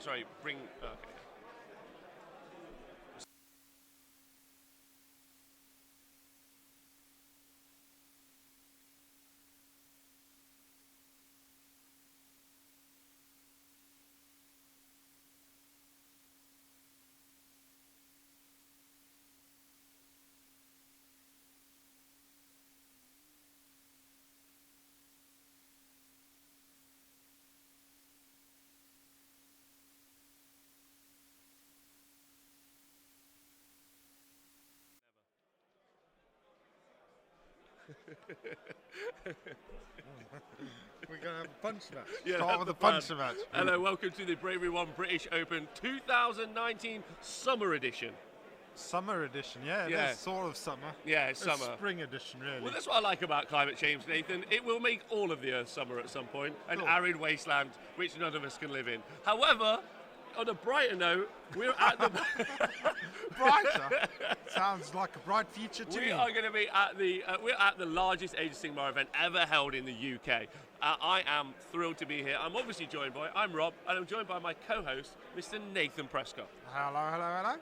sorry, bring. Okay. We're going to have a punch match. Yeah, Start with the punch match. Hello, welcome to the Bravery One British Open 2019 Summer Edition. Summer edition, yeah, it is sort of summer. Yeah, it's summer. Spring edition, really. Well, that's what I like about climate change, Nathan. It will make all of the Earth summer at some point, an arid wasteland which none of us can live in. However, on a brighter note, we're at the Brighter? Sounds like a bright future to me. We are going to be at we're at the largest Age of Sigmar event ever held in the UK. I am thrilled to be here. I'm obviously joined by, I'm Rob, and I'm joined by my co-host, Mr. Nathan Prescott. Hello, hello, hello.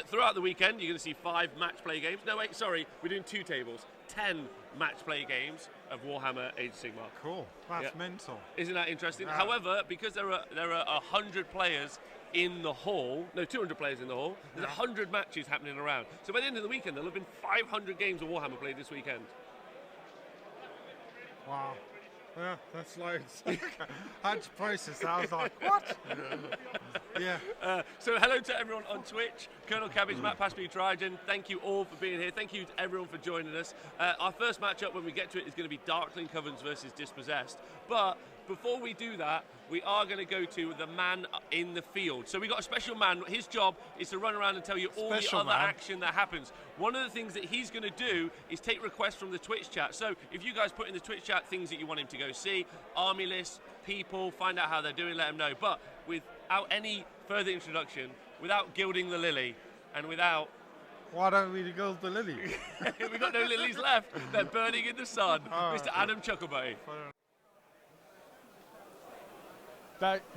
Throughout the weekend, you're going to see 5 match play games. No, wait, sorry, we're doing 2 tables. 10 match play games of Warhammer Age of Sigmar. Cool. That's mental. Isn't that interesting? Yeah. However, because there are 100 players in the hall, no, 200 players in the hall, there's 100 matches happening around. So by the end of the weekend, there'll have been 500 games of Warhammer played this weekend. Wow. Yeah, that's loads. I had to process that. I was like, what? Yeah. So hello to everyone on Twitch, Colonel Cabbage, Matt Pasby, Dryden. Thank you all for being here. Thank you to everyone for joining us. Our first matchup, when we get to it, is going to be Darkling Covens versus Dispossessed. But before we do that, we are going to go to the man in the field. So we got a special man. His job is to run around and tell you all the other action that happens. One of the things that he's going to do is take requests from the Twitch chat. So if you guys put in the Twitch chat things that you want him to go see, army lists, people, find out how they're doing, let him know. But without any further introduction, without gilding the lily, and without... Why don't we gild the lily? We've got no lilies left. They're burning in the sun. Mr. Adam Chucklebutty.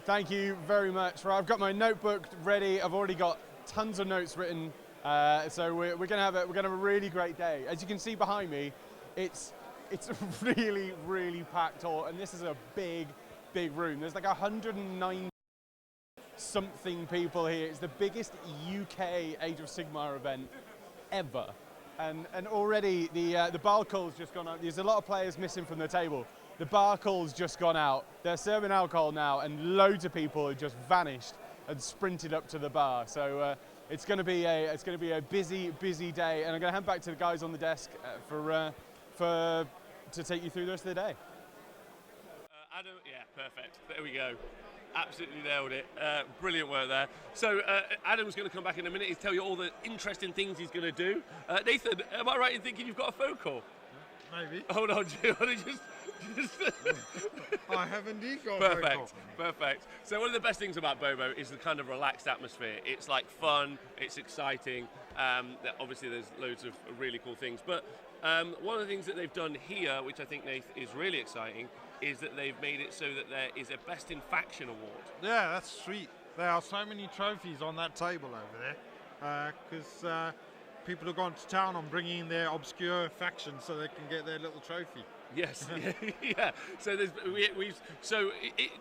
Thank you very much. Right, I've got my notebook ready. I've already got tons of notes written. So we're gonna have a really great day. As you can see behind me, it's really, really packed. And this is a big room. There's like 109 something people here. It's the biggest UK Age of Sigmar event ever. And already the bar call's just gone out. There's a lot of players missing from the table. The bar call's just gone out. They're serving alcohol now, and loads of people have just vanished and sprinted up to the bar. So it's going to be a busy day, and I'm going to hand back to the guys on the desk to take you through the rest of the day. Adam, yeah, perfect. There we go. Absolutely nailed it. Brilliant work there. So Adam's going to come back in a minute and tell you all the interesting things he's going to do. Nathan, am I right in thinking you've got a phone call? Maybe. Hold on, I have indeed got a phone call. Perfect. So one of the best things about BOBO is the kind of relaxed atmosphere. It's like fun, it's exciting. Obviously there's loads of really cool things. But one of the things that they've done here, which I think, Nath, is really exciting, is that they've made it so that there is a Best in Faction award. Yeah, that's sweet. There are so many trophies on that table over there because people have gone to town on bringing in their obscure factions so they can get their little trophy. Yes, yeah. So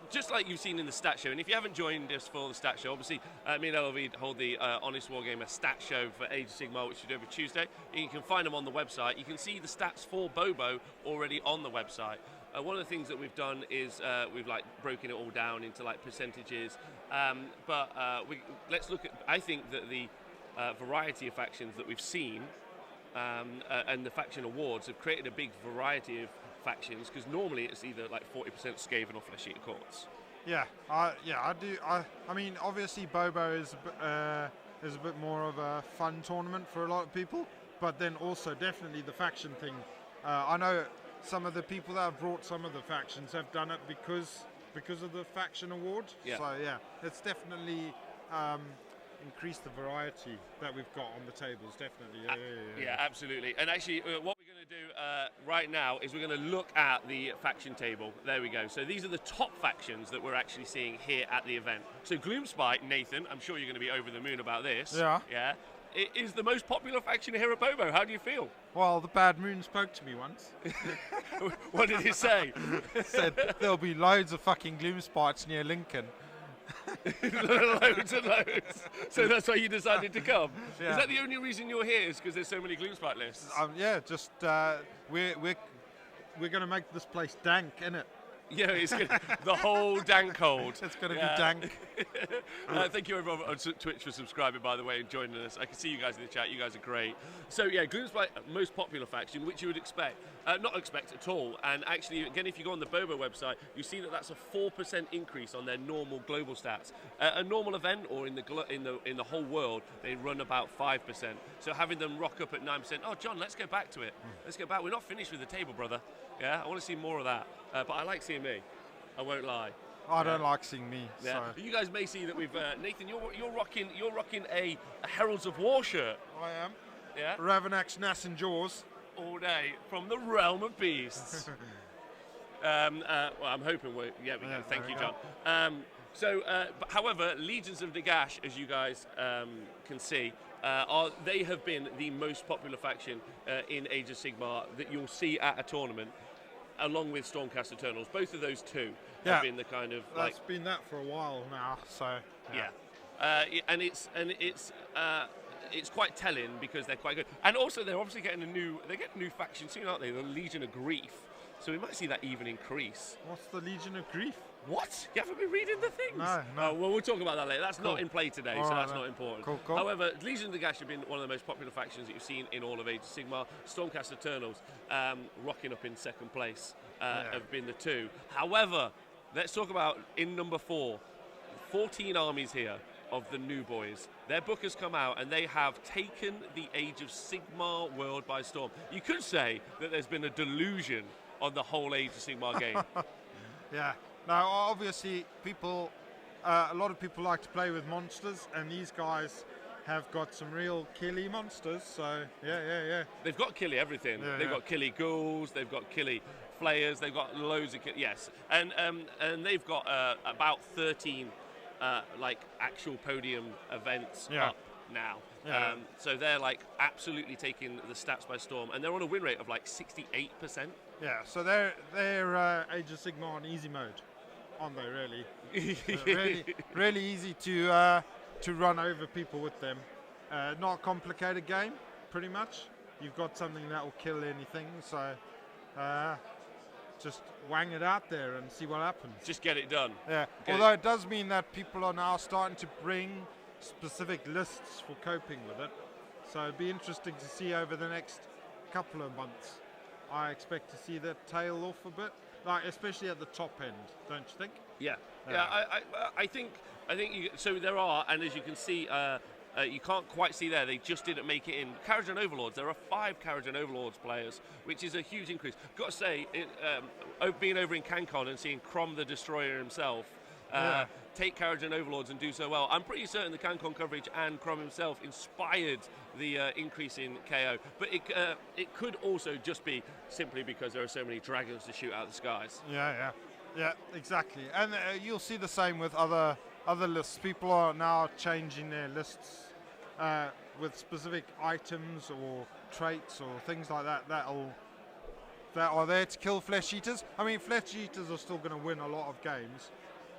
just like you've seen in the stat show, and if you haven't joined us for the stat show, obviously me and LV hold the Honest Wargamer stat show for Age of Sigmar, which we do every Tuesday. And you can find them on the website. You can see the stats for BOBO already on the website. One of the things that we've done is we've like broken it all down into like percentages. Let's look at. I think that the variety of factions that we've seen. And the faction awards have created a big variety of factions because normally it's either like 40% Skaven or Flesh Eater Courts. Yeah, I do. I mean, obviously BOBO is a bit more of a fun tournament for a lot of people, but then also definitely the faction thing. I know some of the people that have brought some of the factions have done it because of the faction award. Yeah. So yeah, it's definitely. Increase the variety that we've got on the tables, definitely. Yeah, absolutely. And actually, what we're going to do right now is we're going to look at the faction table. There we go. So these are the top factions that we're actually seeing here at the event. So Gloomspite, Nathan, I'm sure you're going to be over the moon about this. Yeah. Yeah. It is the most popular faction here at BOBO. How do you feel? Well, the Bad Moon spoke to me once. What did he say? Said there'll be loads of fucking Gloomspites near Lincoln. Loads and loads. So that's why you decided to come. Yeah. Is that the only reason you're here? Is because there's so many Gloomspite lists? Yeah, just we're gonna make this place dank, innit? Yeah, it's good. The whole dank hold. It's gonna be dank. Thank you everyone on Twitch for subscribing, by the way, and joining us. I can see you guys in the chat. You guys are great. So yeah, Gloomspite, most popular faction, which you would expect, not expect at all. And actually, again, if you go on the BOBO website, you see that that's a 4% increase on their normal global stats. A normal event, or in the whole world, they run about 5%. So having them rock up at 9%. Oh, John, let's go back to it. Let's go back. We're not finished with the table, brother. Yeah, I want to see more of that. But I like seeing me. I won't lie. I don't like seeing me. Yeah. So. You guys may see that we've Nathan. You're rocking a Heralds of War shirt. I am. Yeah. Ravanax, Nass and Jaws. All day from the realm of beasts. Well, I'm hoping we're. Yeah, we go. Thank you, John. But however, Legions of Nagash, as you guys can see, they have been the most popular faction in Age of Sigmar that you'll see at a tournament, along with Stormcast Eternals. Both of those two have been the kind of That's been that for a while now. So and it's quite telling because they're quite good, and also they're obviously getting a new faction soon, aren't they? The Legion of Grief. So we might see that even increase. What's the Legion of Grief? What? You haven't been reading the things? No. Oh, well, we'll talk about that later. That's Cool. not in play today, All so right, that's then. not important. Cool. However, Legion of the Gash have been one of the most popular factions that you've seen in all of Age of Sigmar. Stormcast Eternals, rocking up in second place, have been the two. However, let's talk about in number 4. 14 armies here of the new boys. Their book has come out and they have taken the Age of Sigmar world by storm. You could say that there's been a delusion on the whole Age of Sigmar game. Yeah. Now, obviously, a lot of people like to play with monsters, and these guys have got some real killy monsters. So, yeah. They've got killy everything. Yeah, they've got killy ghouls. They've got killy flayers. They've got loads of yes, and they've got about 13 like actual podium events up now. Yeah. So they're like absolutely taking the stats by storm, and they're on a win rate of like 68%. Yeah. So they're Age of Sigmar on easy mode, aren't they? Really, really easy to run over people with them. Not a complicated game, pretty much. You've got something that will kill anything. So just wang it out there and see what happens. Just get it done. Yeah. Although it does mean that people are now starting to bring specific lists for coping with it. So it'd be interesting to see over the next couple of months. I expect to see that tail off a bit, like especially at the top end, don't you think? Yeah. I think so. There are, and as you can see, you can't quite see there. They just didn't make it in. Kharadron Overlords. There are 5 Kharadron Overlords players, which is a huge increase. Got to say, being over in CanCon and seeing Crom the Destroyer himself take Kharadron Overlords and do so well, I'm pretty certain the CanCon coverage and Crom himself inspired the increase in KO. But it could also just be simply because there are so many dragons to shoot out of the skies. Yeah, exactly. And you'll see the same with other lists. People are now changing their lists with specific items or traits or things like that that are there to kill flesh eaters. I mean, flesh eaters are still going to win a lot of games,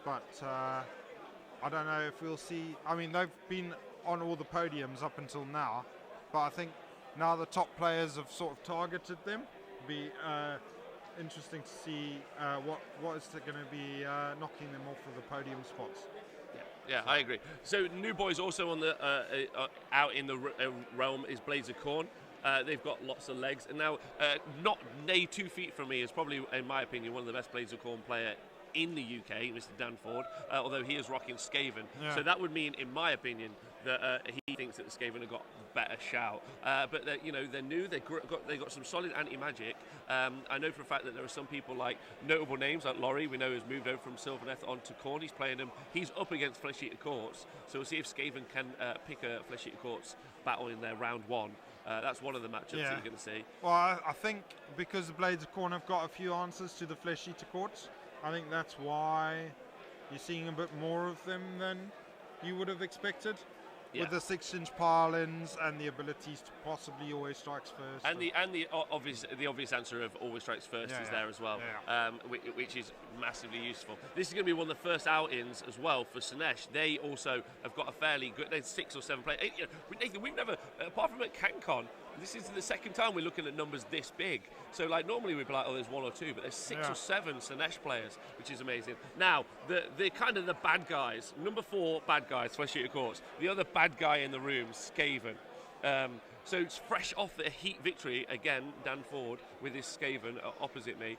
but I don't know if we'll see. I mean, they've been on all the podiums up until now, but I think now the top players have sort of targeted them. Be interesting to see what is going to be knocking them off of the podium spots. Yeah, I agree. So new boys also on the out in the realm is Blades of Khorne. They've got lots of legs, and now not 2 feet from me is probably, in my opinion, one of the best Blades of Khorne player in the UK, Mr. Dan Ford, although he is rocking Skaven. Yeah. So that would mean, in my opinion, that he thinks that the Skaven have got better shout. But they're new. They got some solid anti-magic. I know for a fact that there are some people like notable names like Laurie. We know has moved over from Sylvaneth onto Khorne. He's playing him. He's up against Flesh Eater Courts. So we'll see if Skaven can pick a Flesh Eater Courts battle in their round one. That's one of the matchups that you're going to see. Well, I think because the Blades of Khorne have got a few answers to the Flesh Eater Courts, I think that's why you're seeing a bit more of them than you would have expected. Yeah. With the 6-inch pile-ins and the abilities to possibly always strikes first. And the obvious answer of always strikes first is there as well, which is massively useful. This is going to be one of the first out-ins as well for Slaanesh. They also have got a fairly good, there's 6 or 7 players. Nathan, we've never, apart from at CanCon, this is the second time we're looking at numbers this big. So like normally we'd be like, oh, there's 1 or 2, but there's 6 or 7 Slaanesh players, which is amazing. Now, the kind of the bad guys, number 4 bad guys, Flesh Eater Courts. The other bad guy in the room, Skaven. So it's fresh off the Heat victory, again, Dan Ford with his Skaven opposite me.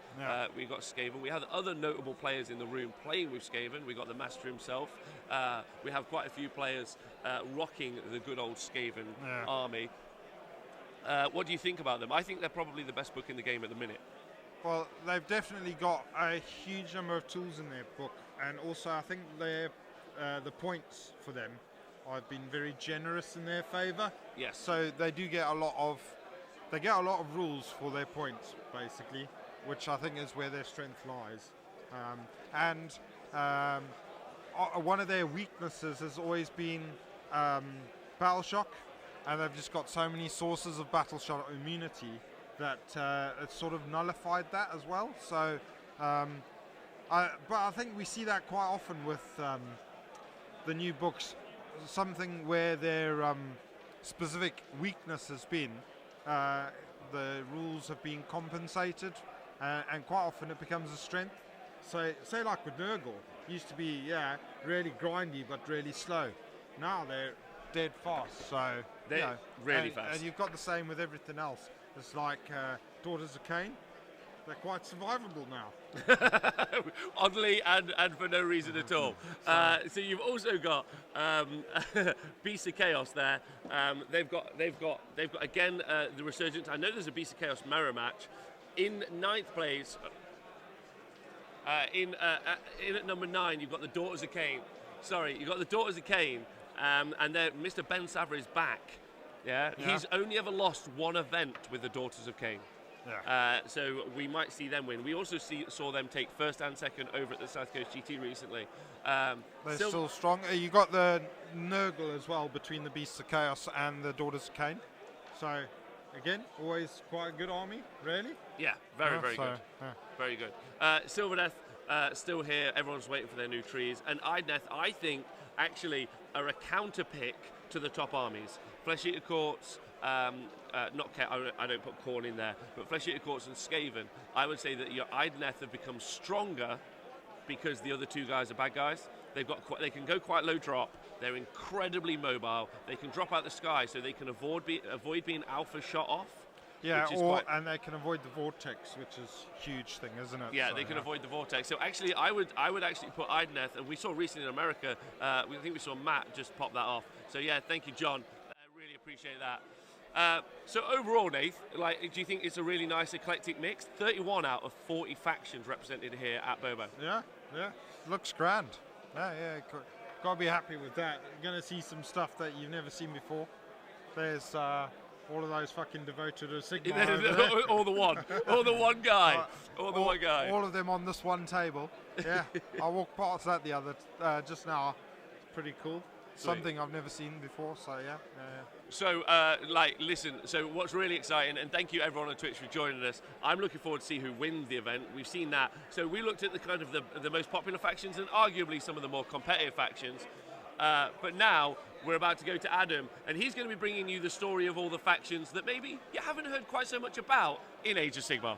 We got Skaven. We have other notable players in the room playing with Skaven. We got the Master himself. We have quite a few players rocking the good old Skaven army. What do you think about them? I think they're probably the best book in the game at the minute. Well, they've definitely got a huge number of tools in their book, and also I think the points for them have been very generous in their favour. Yes. So they do get a lot of rules for their points, basically, which I think is where their strength lies. One of their weaknesses has always been battle shock. And they've just got so many sources of battle shot immunity that it's sort of nullified that as well. So, but I think we see that quite often with the new books. Something where their specific weakness has been, the rules have been compensated, and quite often it becomes a strength. So, say like with Nurgle, used to be really grindy but really slow. Now they're dead fast, so they're really fast. And you've got the same with everything else. It's like Daughters of Cain. They're quite survivable now. Oddly and for no reason at all. So you've also got Beasts of Chaos there. They've got again the Resurgence. I know there's a Beasts of Chaos mirror match in 9th place. In at number 9, you've got the Daughters of Cain. Sorry, you've got the Daughters of Cain. And Mr. Ben Savra is back. Yeah, he's only ever lost one event with the Daughters of Cain. So we might see them win. We also saw them take first and second over at the South Coast GT recently. They're still strong. You got the Nurgle as well between the Beasts of Chaos and the Daughters of Cain. So again, always quite a good army, really. Yeah, very good. Very good. Sylvaneth still here. Everyone's waiting for their new trees. And Idneth, I think, actually are a counter pick to the top armies. Flesh Eater Courts, I don't put Khorne in there, but Flesh Eater Courts and Skaven, I would say that your Idneth have become stronger because the other 2 guys are bad guys. They can go quite low drop. They're incredibly mobile. They can drop out the sky, so they can avoid being alpha shot off. Yeah, and they can avoid the vortex, which is a huge thing, isn't it? Yeah, so, they can avoid the vortex. So actually, I would actually put Idneth, and we saw recently in America, I think we saw Matt just pop that off. So yeah, thank you, John. Really appreciate that. So overall, Nath, do you think it's a really nice eclectic mix? 31 out of 40 factions represented here at BOBO. Yeah, looks grand. Yeah, got to be happy with that. You're going to see some stuff that you've never seen before. There's all of those fucking devoted to Sigma. all the one guy. All of them on this one table. Yeah, I walked past that the other just now. It's pretty cool. Sweet. Something I've never seen before. So yeah. So listen. So what's really exciting, and thank you everyone on Twitch for joining us. I'm looking forward to see who wins the event. We've seen that. So we looked at the kind of the most popular factions and arguably some of the more competitive factions. But now we're about to go to Adam, and he's going to be bringing you the story of all the factions that maybe you haven't heard quite so much about in Age of Sigmar.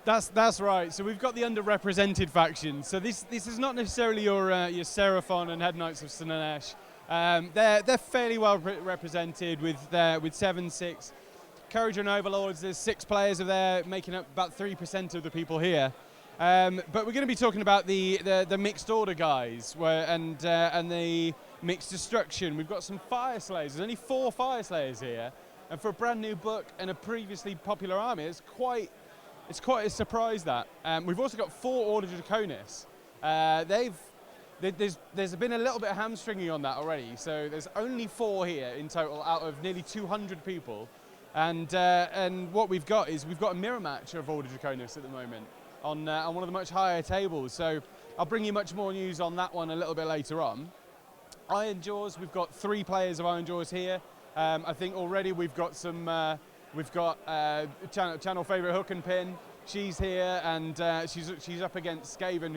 That's right. So we've got the underrepresented factions. So this is not necessarily your Seraphon and Head Knights of Slaanesh. They're fairly well represented with 7-6. Courage and Overlords. There's 6 players of there, making up about 3% of the people here. But we're going to be talking about the mixed order guys, and the mixed destruction. We've got some fire slayers. There's only 4 fire slayers here, and for a brand new book and a previously popular army, it's quite a surprise that. We've also got 4 Order Draconis. There's been a little bit of hamstringing on that already, so there's only 4 here in total out of nearly 200 people. And what we've got is we've got a mirror match of Order Draconis at the moment on one of the much higher tables. So I'll bring you much more news on that one a little bit later on. Iron Jaws, we've got 3 players of Iron Jaws here. I think already we've got some. We've got channel favourite Hook and Pin. She's here, and she's up against Skaven,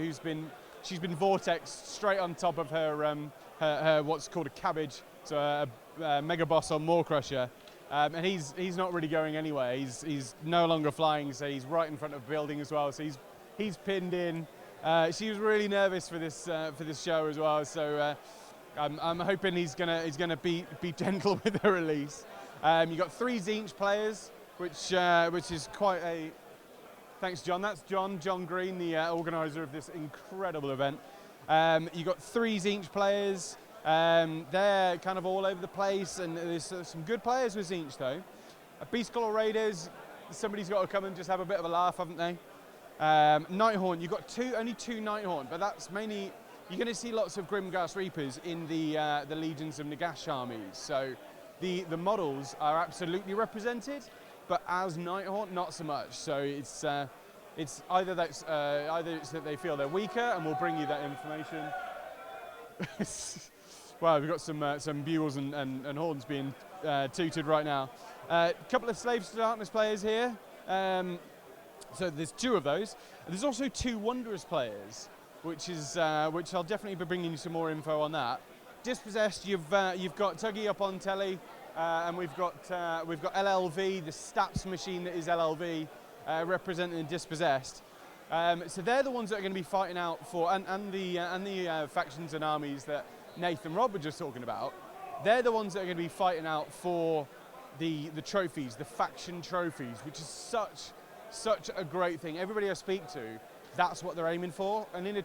she's been vortexed straight on top of her what's called a cabbage, so a mega boss on Maw Crusher, and he's not really going anywhere. He's no longer flying, so he's right in front of the building as well. So he's pinned in. She was really nervous for this show as well. So I'm hoping he's gonna be gentle with her release. You got 3 Tzeentch players, which is quite a. Thanks, John. That's John Green, the organizer of this incredible event. You got 3 Tzeentch players. They're kind of all over the place, and there's some good players with Tzeentch though. Beastclaw Raiders. Somebody's got to come and just have a bit of a laugh, haven't they? Nighthaunt. You've got only 2 Nighthaunt, but that's mainly. You're going to see lots of Grimghast Reapers in the Legions of Nagash armies. So the models are absolutely represented, but as Nighthaunt, not so much. So it's either that they feel they're weaker, and we'll bring you that information. Wow, we've got some bugles and horns being tooted right now. A couple of Slaves to Darkness players here. So there's 2 of those. There's also 2 Wanderers players, which I'll definitely be bringing you some more info on that. Dispossessed, you've got Tuggy up on telly, and we've got LLV, the stats machine that is LLV, representing Dispossessed. So they're the ones that are going to be fighting out for, and the factions and armies that Nathan Rob were just talking about. They're the ones that are going to be fighting out for the trophies, the faction trophies, which is such a great thing. Everybody I speak to, that's what they're aiming for. And in a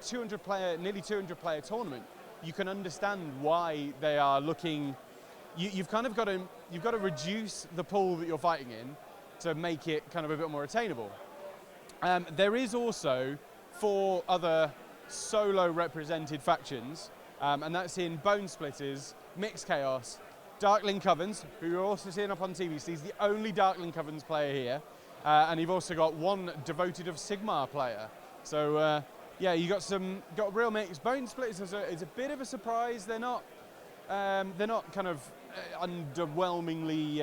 nearly 200 player tournament, you can understand why they are looking. You've got to reduce the pool that you're fighting in to make it kind of a bit more attainable. There is also 4 other solo represented factions, and that's in Bone Splitters, Mixed Chaos, Darkling Covens, who you're also seeing up on TV. So he's the only Darkling Covens player here, and you've also got 1 Devoted of Sigmar player. So yeah, you got real mix. Bone Splitters is a bit of a surprise. They're not kind of underwhelmingly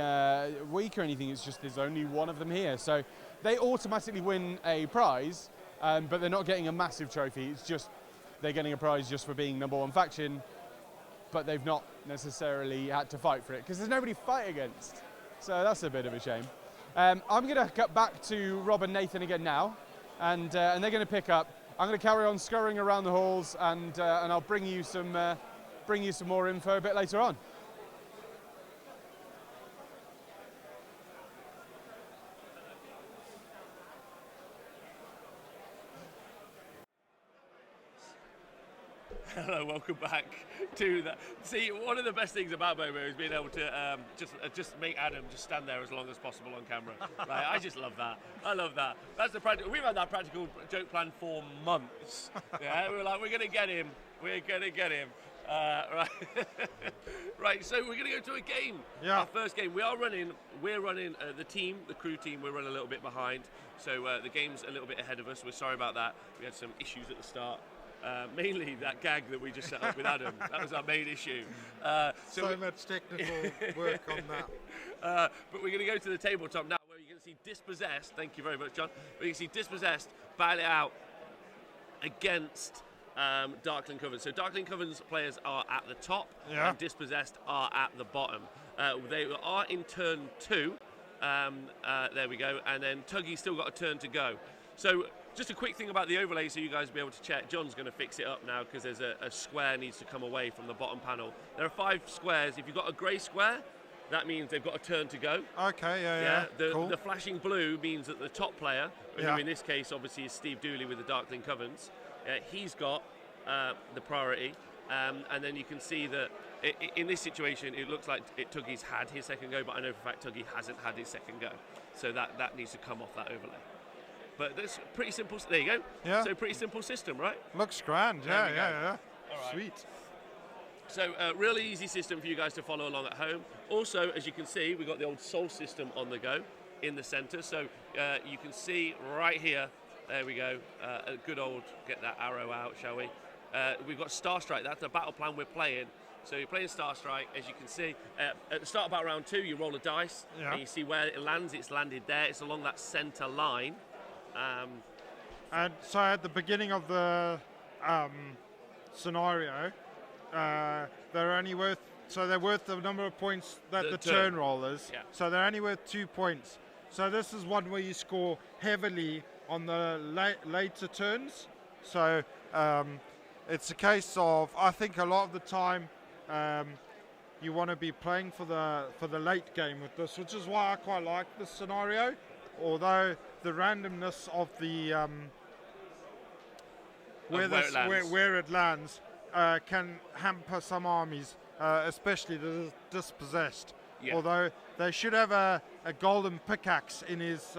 weak or anything. It's just there's only 1 of them here, so they automatically win a prize, but they're not getting a massive trophy. It's just they're getting a prize just for being number 1 faction, but they've not necessarily had to fight for it because there's nobody to fight against. So that's a bit of a shame. I'm going to cut back to Rob and Nathan again now, and they're going to pick up. I'm going to carry on scurrying around the halls, and I'll bring you some more info a bit later on. Hello, welcome back to that. See, one of the best things about BOBO is being able to just make Adam just stand there as long as possible on camera. Like, I just love that. I love that. That's the practical. We've had that practical joke plan for months. Yeah, we were like, we're gonna get him. We're gonna get him. Right. Right. So we're gonna go to a game. Yeah. Our first game. We're running the crew team. We're running a little bit behind. So the game's a little bit ahead of us. We're sorry about that. We had some issues at the start. Mainly that gag that we just set up with Adam. That was our main issue. So much technical work on that. But we're going to go to the tabletop now, where you can see Dispossessed. Thank you very much, John. Where you can see Dispossessed battle it out against Darkling Covens. So Darkling Covens players are at the top, and Dispossessed are at the bottom. They are in turn 2. There we go. And then Tuggy's still got a turn to go. So just a quick thing about the overlay so you guys will be able to check. John's going to fix it up now because there's a square needs to come away from the bottom panel. There are 5 squares. If you've got a grey square, that means they've got a turn to go. Okay, yeah. Cool. The flashing blue means that the top player, who in this case obviously is Steve Dooley with the Darkling Covens, he's got the priority. And then you can see that in this situation, it looks like Tuggy's had his second go, but I know for a fact Tuggy hasn't had his second go. So that needs to come off that overlay. But that's pretty simple. There you go. Yeah. So pretty simple system, right? Looks grand. There we go. Yeah. All right. Sweet. So really easy system for you guys to follow along at home. Also, as you can see, we've got the old Soul system on the go in the center. So you can see right here, there we go, a good old, get that arrow out, shall we? We've got Star Strike, that's the battle plan we're playing. So you're playing Star Strike, as you can see. At the start of about round 2, you roll a dice, and you see where it lands. It's landed there. It's along that center line. And so at the beginning of the scenario, they're only worth, so they're worth the number of points that the turn rollers. Yeah. So they're only worth 2 points. So this is one where you score heavily on the later turns. So it's a case of, I think a lot of the time you want to be playing for the late game with this, which is why I quite like this scenario. Although the randomness of the where it lands can hamper some armies, especially the Dispossessed. Yeah. Although they should have a golden pickaxe in his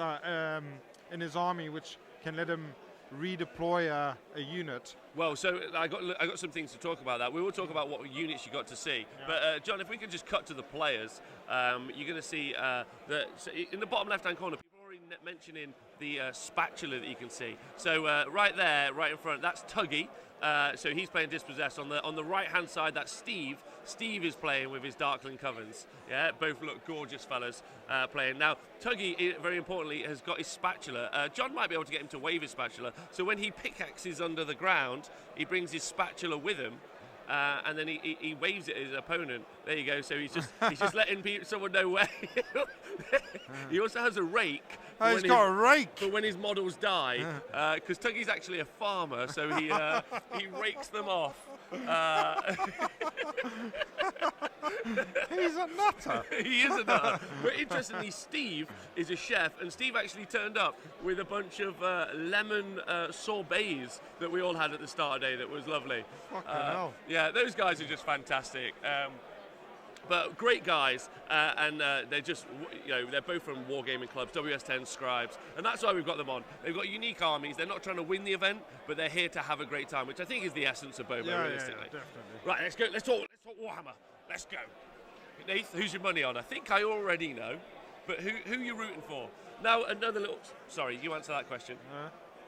army, which can let him redeploy a unit. Well, so I got some things to talk about that. We will talk about what units you got to see. Yeah. But John, if we could just cut to the players, you're going to see that so in the bottom left-hand corner, people are already mentioning the spatula that you can see. So right there, right in front, that's Tuggy. So he's playing Dispossessed. On the right-hand side, that's Steve. Steve is playing with his Darkling Covens. Yeah, both look gorgeous fellas playing. Now, Tuggy, very importantly, has got his spatula. John might be able to get him to wave his spatula. So when he pickaxes under the ground, he brings his spatula with him. And then he waves it at his opponent. There you go. So he's just letting someone know where. He also has a rake. Oh, he's got a rake. For when his models die, because Tuggy's actually a farmer, so he rakes them off. He's a nutter. He is a nutter. But interestingly, Steve is a chef, and Steve actually turned up with a bunch of lemon sorbets that we all had at the start of the day. That was lovely. Fucking hell. Yeah, those guys are just fantastic. But great guys, and they're just, they're both from wargaming clubs, WS10 scribes, and that's why we've got them on. They've got unique armies. They're not trying to win the event, but they're here to have a great time, which I think is the essence of BOBO, realistically. Yeah, definitely. Right, let's go. Let's talk Warhammer. Let's go. Nath, who's your money on? I think I already know, but who you rooting for? Now another little. Sorry, you answer that question.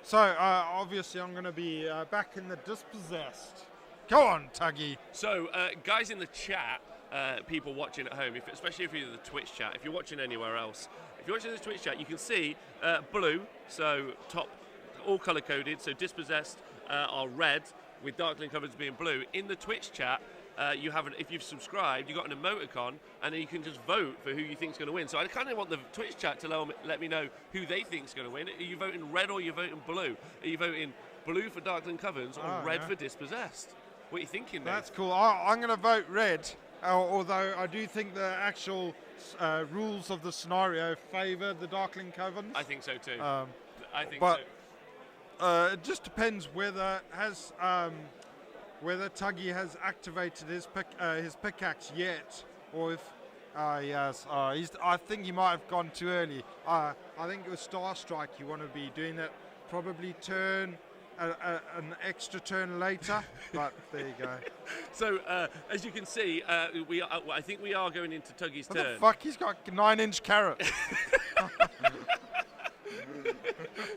So obviously I'm going to be back in the Dispossessed. Go on, Tuggy. So guys in the chat. People watching at home, especially if you're in the Twitch chat, if you're watching anywhere else, if you're watching the Twitch chat, you can see blue, so top, all color coded, so Dispossessed are red, with Darkling Covens being blue. In the Twitch chat, you have if you've subscribed, you've got an emoticon, and then you can just vote for who you think's going to win. So I kind of want the Twitch chat to let me know who they think's going to win. Are you voting red or are you voting blue? Are you voting blue for Darkling Covens or red for Dispossessed? What are you thinking, Nate? That's cool. I'm going to vote red. Although I do think the actual rules of the scenario favour the Darkling Covens. I think so too. I think so. It just depends whether Tuggy has activated his pickaxe yet, or if I think he might have gone too early. I think with Star Strike you want to be doing that probably turn. An extra turn later, but there you go. So, as you can see, I think we are going into Tuggy's turn. What the fuck? He's got 9-inch carrots.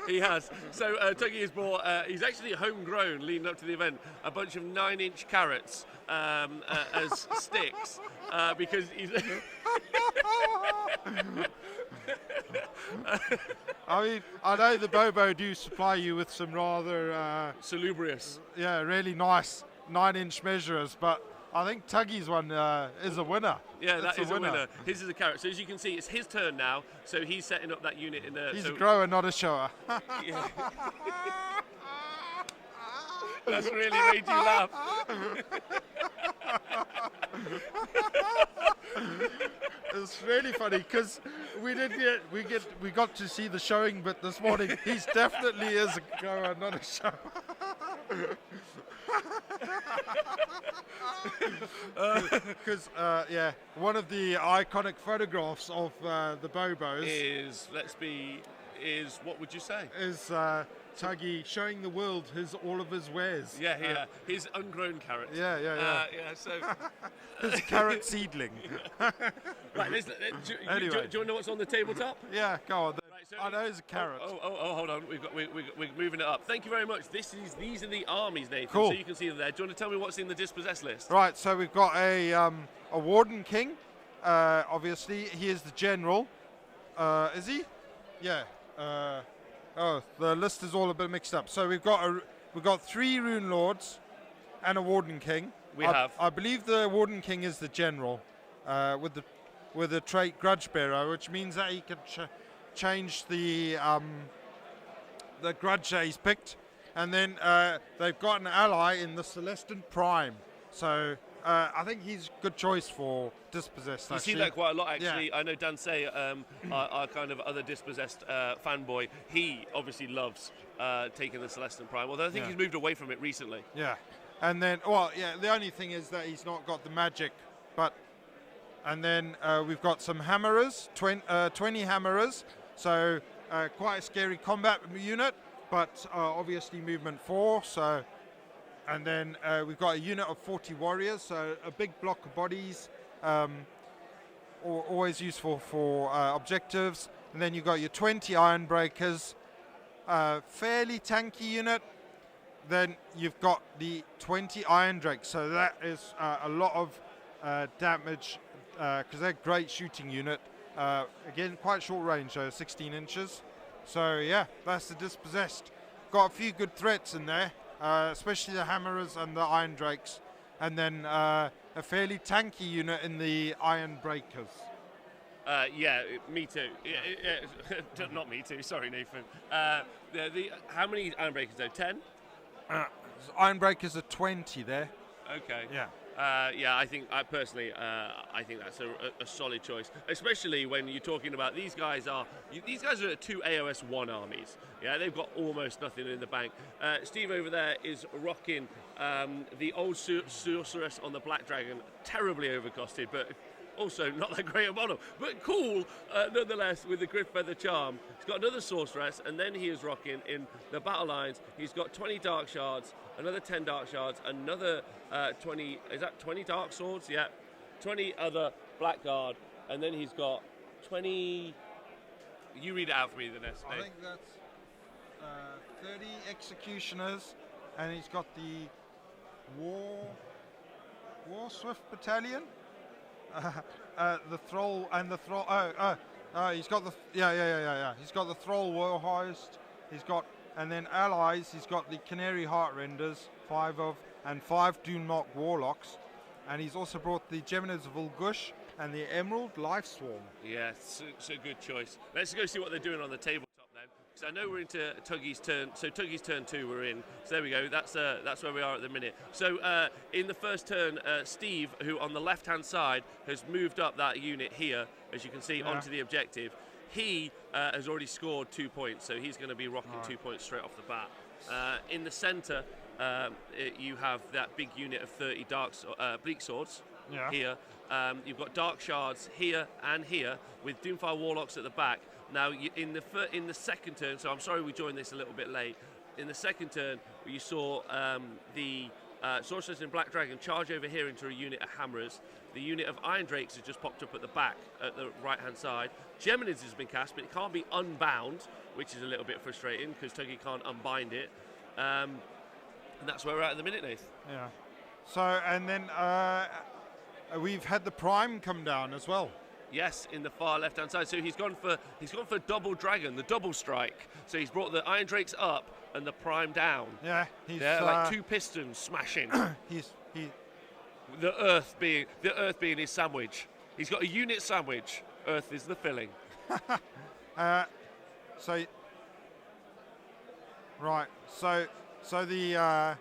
He has. So, Tuggy has bought, he's actually homegrown leading up to the event, a bunch of 9-inch carrots as sticks, because he's... I mean, I know the BOBO do supply you with some rather... salubrious. Yeah, really nice 9-inch measurers, but I think Tuggy's one is a winner. Yeah, that is a winner. His is a carrot. So as you can see, it's his turn now, so he's setting up that unit in the... He's a grower, not a shower. Yeah. That's really made you laugh. It's really funny because we got to see the showing bit this morning. He's definitely is a grower, not a shower. Because yeah, one of the iconic photographs of the Bobos is what would you say? Is Tuggy showing the world all of his wares. Yeah, his ungrown carrot. Yeah. So his carrot seedling. Right, do you want to know what's on the tabletop? Yeah, go on. Right, so I know it's a carrot. Oh, hold on. We're moving it up. Thank you very much. These are the armies, Nathan. Cool. So you can see them there. Do you want to tell me what's in the Dispossessed list? Right, so we've got a Warden King. Obviously, he is the general. Is he? Yeah. The list is all a bit mixed up. So we've got 3 Rune Lords and a Warden King. I believe the Warden King is the general, with the trait Grudge Bearer, which means that he can change the grudge that he's picked, and then they've got an ally in the Celestant Prime. So I think he's a good choice for Dispossessed. You see that quite a lot, actually. Yeah. I know Dan Say, our kind of other Dispossessed fanboy, he obviously loves taking the Celestant Prime, although I think he's moved away from it recently. Yeah. And then, the only thing is that he's not got the magic, and then we've got some hammerers, 20 hammerers, so quite a scary combat unit, but obviously movement 4, so, and then we've got a unit of 40 warriors, so a big block of bodies, always useful for objectives, and then you've got your 20 iron breakers, fairly tanky unit. Then you've got the 20 Iron Drakes, so that is a lot of damage because they're a great shooting unit. Again, quite short range, 16 inches. So yeah, that's the Dispossessed. Got a few good threats in there, especially the Hammerers and the Iron Drakes, and then a fairly tanky unit in the Iron Breakers. Yeah, me too. Not me too. Sorry, Nathan. How many Iron Breakers though? 10. Iron Breakers are 20 there. Okay. Yeah. I think I personally that's a solid choice, especially when you're talking about these guys are 2 AOS 1 armies. Yeah, they've got almost nothing in the bank. Steve over there is rocking the old sorceress on the Black Dragon, terribly overcosted, but also not that great a model, but cool nonetheless with the Griff Feather Charm. He's got another Sorceress, and then he is rocking in the Battle Lines. He's got 20 Dark Shards, another 10 Dark Shards, another 20, is that 20 Dark Swords? Yeah, 20 other Blackguard, and then he's got 20, you read it out for me, the next. I think that's 30 Executioners, and he's got the War Swift Battalion. The Thrall and the Thrall. He's got the He's got the Thrall Warhost. He's got, and then allies. He's got the Canary Heartrenders, 5 of, and 5 Doomlock Warlocks, and he's also brought the Geminids of Ulgush and the Emerald Life Swarm. Yeah, it's a good choice. Let's go see what they're doing on the tabletop then. So I know we're into Tuggy's turn. So Tuggy's turn 2 we're in. So there we go. That's where we are at the minute. So in the first turn, Steve, who on the left-hand side has moved up that unit here, as you can see, onto the objective. He has already scored 2 points, so he's going to be rocking 2 points straight off the bat. In the centre, you have that big unit of 30 Bleak Swords here. You've got Dark Shards here and here, with Doomfire Warlocks at the back. Now, in the second turn, so I'm sorry we joined this a little bit late. In the second turn, you saw the Sorceress and Black Dragon charge over here into a unit of Hammerers. The unit of Iron Drakes has just popped up at the back, at the right-hand side. Geminids has been cast, but it can't be unbound, which is a little bit frustrating because Tuggy can't unbind it. And that's where we're at the minute, Nath. Yeah. So, and then we've had the Prime come down as well. Yes, in the far left-hand side. So he's gone for double dragon, the double strike. So he's brought the Iron Drakes up and the Prime down. Yeah, like 2 pistons smashing. The earth being his sandwich. He's got a unit sandwich. Earth is the filling. So the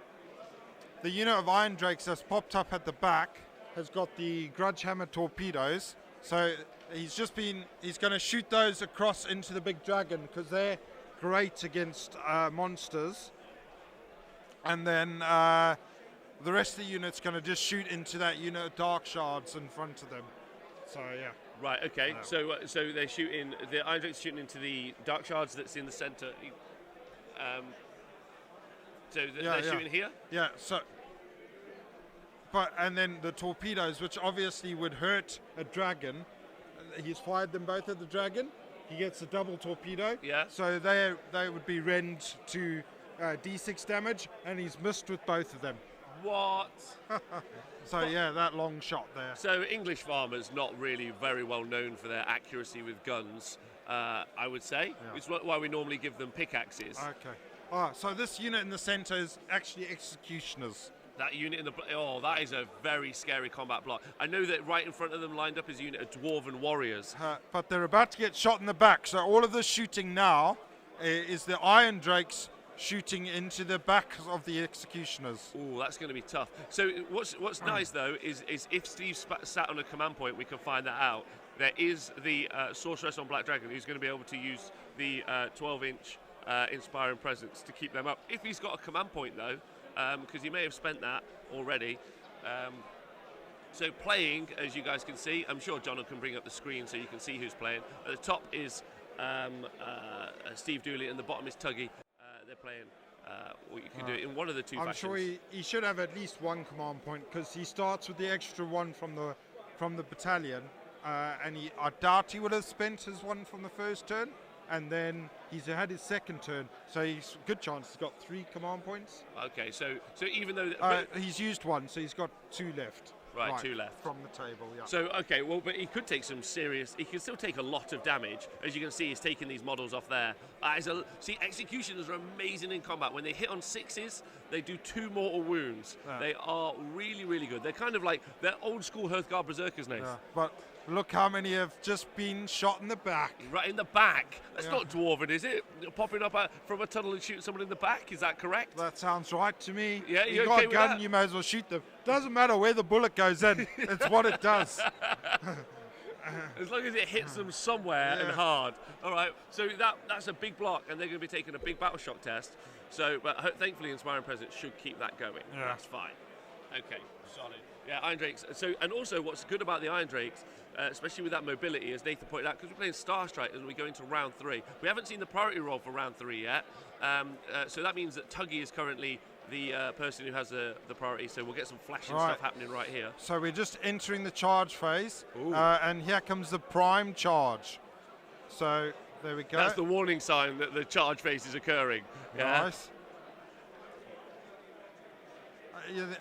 unit of Iron Drakes that's popped up at the back has got the Grudge Hammer torpedoes. So he's going to shoot those across into the big dragon because they're great against monsters. And then the rest of the unit's going to just shoot into that unit of dark shards in front of them. So yeah. Right. Okay. So they're shooting. The Iron Drake's shooting into the dark shards that's in the centre. They're shooting here. Yeah. So. And then the torpedoes, which obviously would hurt a dragon. He's fired them both at the dragon. He gets a double torpedo. Yeah. So they would be rend to D6 damage, and he's missed with both of them. What? So yeah, that long shot there. So English farmers not really very well known for their accuracy with guns, I would say. Yeah. It's why we normally give them pickaxes. Okay. So this unit in the centre is actually executioners. That unit in the that is a very scary combat block. I know that right in front of them, lined up, is a unit of dwarven warriors. But they're about to get shot in the back. So all of this shooting now is the Iron Drakes shooting into the back of the executioners. Oh, that's going to be tough. So what's nice though is if Steve sat on a command point, we can find that out. There is the sorceress on Black Dragon who's going to be able to use the 12-inch inspiring presence to keep them up. If he's got a command point though. Because he may have spent that already. So playing, as you guys can see, I'm sure John can bring up the screen so you can see who's playing. At the top is Steve Dooley and the bottom is Tuggy. They're playing, or you can do it in one of the two fashions. I'm sure he should have at least one command point because he starts with the extra one from the battalion, and I doubt he would have spent his one from the first turn. And then he's had his second turn, so he's good chance he's got 3 command points. Okay, so even though he's used one, so he's got 2 left. Right, 2 left from the table. Yeah. So okay, well, but he could take some serious. He can still take a lot of damage, as you can see. He's taking these models off there. See, executioners are amazing in combat. When they hit on 6s, they do 2 mortal wounds. Yeah. They are really, really good. They're kind of like they're old school Hearthguard Berserkers now. Yeah, but look how many have just been shot in the back. Right in the back. That's not dwarven, is it? Popping up from a tunnel and shooting someone in the back. Is that correct? That sounds right to me. Yeah, you got a gun, you may as well shoot them. Doesn't matter where the bullet goes in. It's what it does. As long as it hits them somewhere and hard. All right. So that's a big block, and they're going to be taking a big battle shock test. So, but thankfully, Inspiring Presence should keep that going. Yeah. That's fine. Okay. Solid. Yeah, Iron Drakes. So, and also, what's good about the Iron Drakes, especially with that mobility, as Nathan pointed out, because we're playing Star Strike as we go into round 3. We haven't seen the priority roll for round 3 yet. So that means that Tuggy is currently the person who has the priority. So we'll get some flashing stuff happening right here. So we're just entering the charge phase, and here comes the prime charge. So there we go. That's the warning sign that the charge phase is occurring. Yeah. Nice.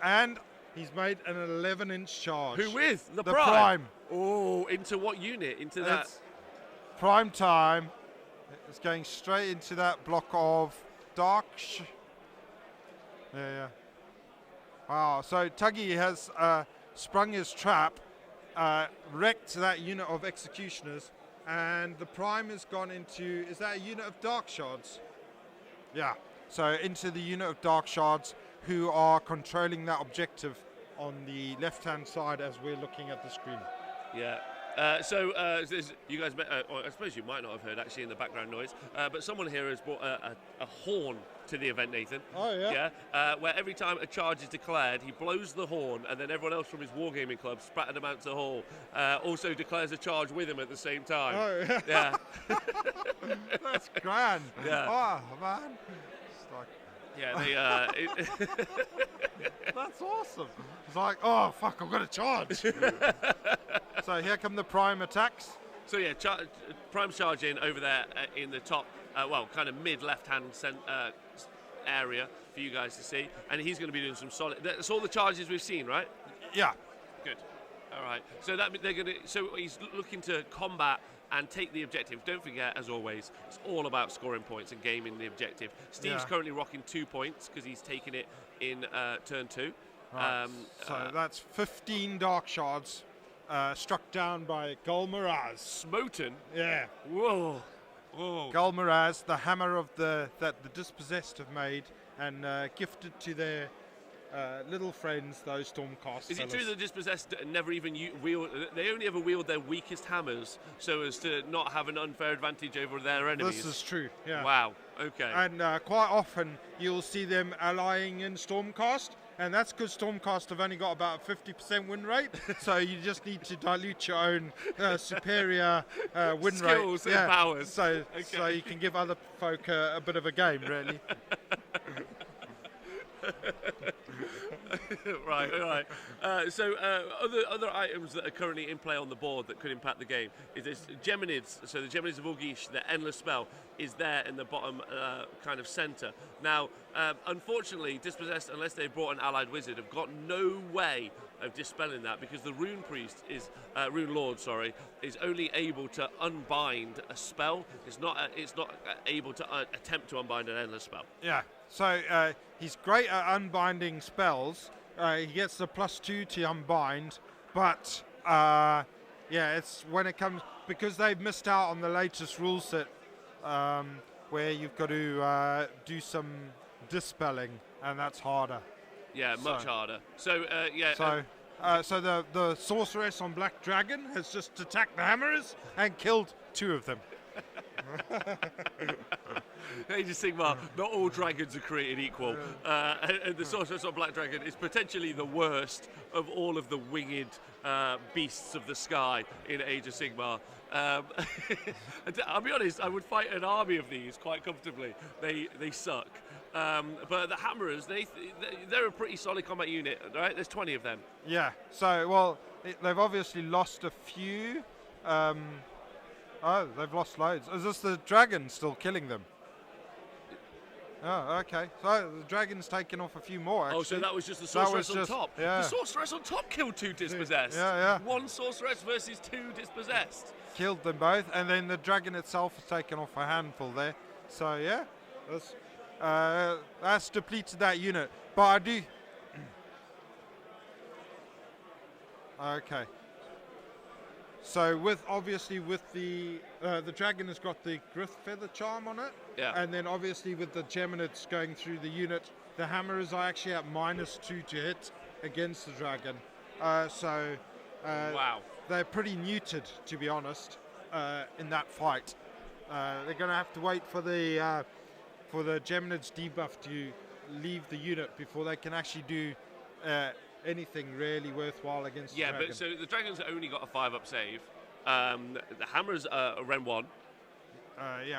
And he's made an 11-inch charge. Who with? The prime. Oh, into what unit? Into that? Prime time. It's going straight into that block of dark. Yeah. Wow. So Tuggy has sprung his trap, wrecked that unit of executioners, and the prime has gone into. Is that a unit of dark shards? Yeah. So into the unit of dark shards, who are controlling that objective on the left-hand side as we're looking at the screen. Yeah. You guys, or I suppose you might not have heard actually in the background noise, but someone here has brought a horn to the event, Nathan. Oh, yeah? Yeah, where every time a charge is declared, he blows the horn, and then everyone else from his wargaming club, spattered amounts the hall, also declares a charge with him at the same time. Oh, yeah. That's grand. Yeah. Oh, man. Yeah, That's awesome. It's like, oh, fuck, I've got to charge. So here come the prime attacks. So yeah, prime charge in over there in the top, kind of mid left-hand area for you guys to see. And he's going to be doing some solid. That's all the charges we've seen, right? Yeah. Good. All right. So So he's looking to combat and take the objective. Don't forget, as always, it's all about scoring points and gaming the objective. Steve's currently rocking 2 points because he's taken it in turn 2. Right. So that's 15 dark shards struck down by Gulmaraz. Smoten? Yeah. Whoa. Gulmaraz, the hammer of that the Dispossessed have made and gifted to their little friends, those Stormcast. Is it true that the Dispossessed never even wield? They only ever wield their weakest hammers, so as to not have an unfair advantage over their enemies. This is true. Yeah. Wow. Okay. And quite often you'll see them allying in Stormcast, and that's because Stormcast have only got about a 50% win rate, so you just need to dilute your own superior win Skills rate. and powers. So you can give other folk a bit of a game, really. Right. So other items that are currently in play on the board that could impact the game is this Geminids. So the Geminids of Ulgish, the endless spell, is there in the bottom kind of centre. Now, unfortunately, Dispossessed, unless they've brought an allied wizard, have got no way of dispelling that because the Rune Priest Rune Lord, is only able to unbind a spell. It's not able to attempt to unbind an endless spell. Yeah. So he's great at unbinding spells. He gets the +2 to unbind, but it's when it comes, because they've missed out on the latest rule set where you've got to do some dispelling, and that's harder. Yeah, much harder. So So the sorceress on Black Dragon has just attacked the hammerers and killed 2 of them. Age of Sigmar, not all dragons are created equal. And the Sorceress on Black Dragon is potentially the worst of all of the winged beasts of the sky in Age of Sigmar. I'll be honest, I would fight an army of these quite comfortably. They suck. But the Hammerers, they're a pretty solid combat unit, right? There's 20 of them. Yeah, so, they've obviously lost a few. They've lost loads. Is this the dragon still killing them? Oh, okay. So the dragon's taken off a few more, actually. Oh, so that was just the sorceress on top. Yeah. The sorceress on top killed 2 Dispossessed. Yeah. 1 sorceress versus 2 Dispossessed. Killed them both, and then the dragon itself has taken off a handful there. So, yeah, that's depleted that unit. But I do... Okay. So with the dragon has got the Grith Feather Charm on it, and then obviously with the Geminids going through the unit, the Hammerers are actually at -2 to hit against the dragon. Wow. They're pretty neutered, to be honest, in that fight. They're going to have to wait for the Geminids debuff to leave the unit before they can actually do anything really worthwhile against the dragon. Yeah, but so the dragon's only got a 5-up save. The Hammers are Ren 1.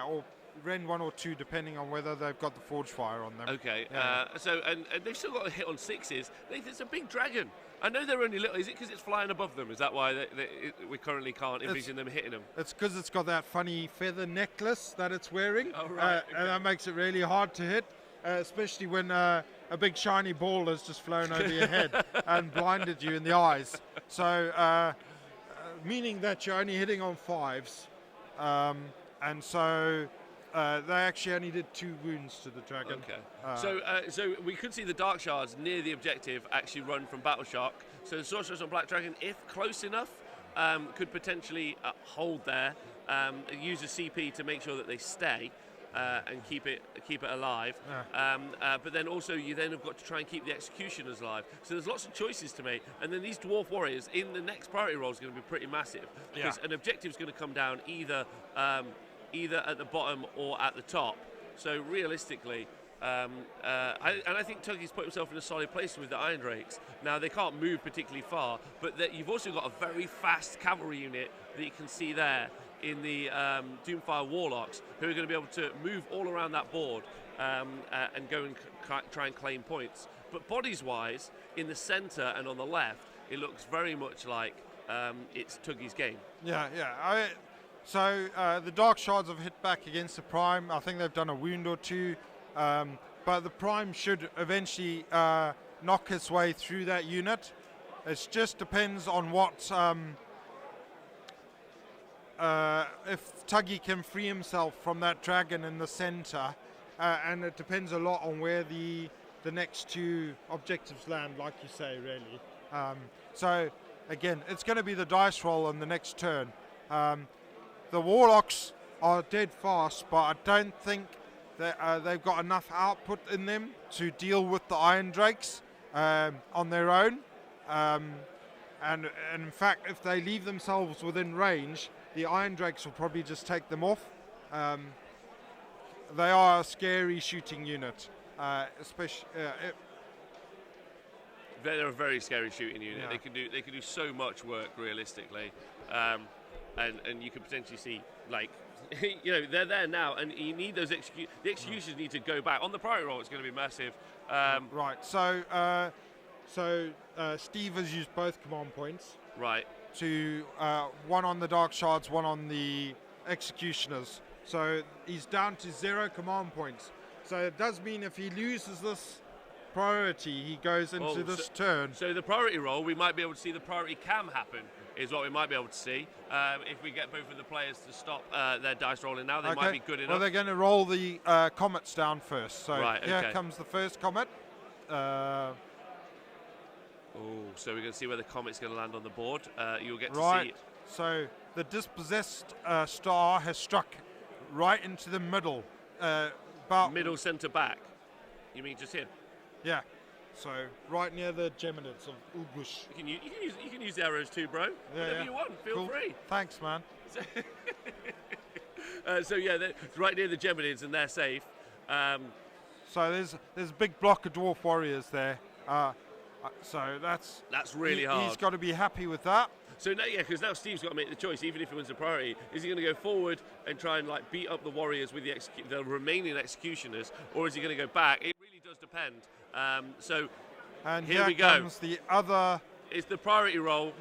Or Ren 1 or 2, depending on whether they've got the Forge Fire on them. Okay, and they've still got a hit on 6s. It's a big dragon. I know they're only little. Is it because it's flying above them? Is that why we currently can't envision them hitting them? It's because it's got that funny feather necklace that it's wearing. Oh, right. Okay. And that makes it really hard to hit, especially when a big shiny ball has just flown over your head and blinded you in the eyes. So, meaning that you're only hitting on 5s. And so they actually only did 2 wounds to the dragon. Okay. So we could see the Dark Shards near the objective actually run from Battle Shark. So the Sorceress on Black Dragon, if close enough, could potentially hold there, use a CP to make sure that they stay. And keep it alive, but then also you then have got to try and keep the executioners alive. So there's lots of choices to make, and then these dwarf warriors in the next priority role is going to be pretty massive because an objective is going to come down either at the bottom or at the top. So realistically, I think Tuggy's put himself in a solid place with the Iron Drakes. Now they can't move particularly far, but you've also got a very fast cavalry unit that you can see there in the Doomfire Warlocks, who are going to be able to move all around that board and go and try and claim points. But bodies-wise, in the centre and on the left, it looks very much like it's Tuggy's game. So the Dark Shards have hit back against the Prime. I think they've done a wound or 2, but the Prime should eventually knock its way through that unit. It just depends on what... if Tuggy can free himself from that dragon in the center, and it depends a lot on where the next 2 objectives land, like you say, really. So again, it's going to be the dice roll on the next turn. The Warlocks are dead fast, but I don't think that they've got enough output in them to deal with the Iron Drakes on their own. And in fact, if they leave themselves within range, the Iron Drakes will probably just take them off. They are a scary shooting unit, especially They're a very scary shooting unit. Yeah. They can do so much work realistically, and you could potentially see like. They're there now, and you need those the executions need to go back on the priority roll. It's going to be massive. Right. So Steve has used both command points. Right. To one on the Dark Shards, one on the Executioners. So he's down to 0 command points. So it does mean if he loses this priority, he goes into this turn. So the priority roll, we might be able to see the priority cam happen. Is what we might be able to see if we get both of the players to stop their dice rolling now. They might be good enough. Well, they're going to roll the comets down first. So here comes the first comet. So we're going to see where the comet's going to land on the board. You'll get to see. So the Dispossessed star has struck right into the middle. About middle centre back. You mean just here? Yeah. So right near the Geminids of Ulgush. You can use the arrows too, bro. Whatever you want. Feel free. Thanks, man. So yeah, it's right near the Geminids, and they're safe. So there's a big block of dwarf warriors there. So that's really hard. He's got to be happy with that. So because now Steve's got to make the choice. Even if he wins the priority, is he going to go forward and try and like beat up the warriors with the remaining executioners, or is he going to go back? It really does depend. And here we go. Comes the other. It's the priority roll.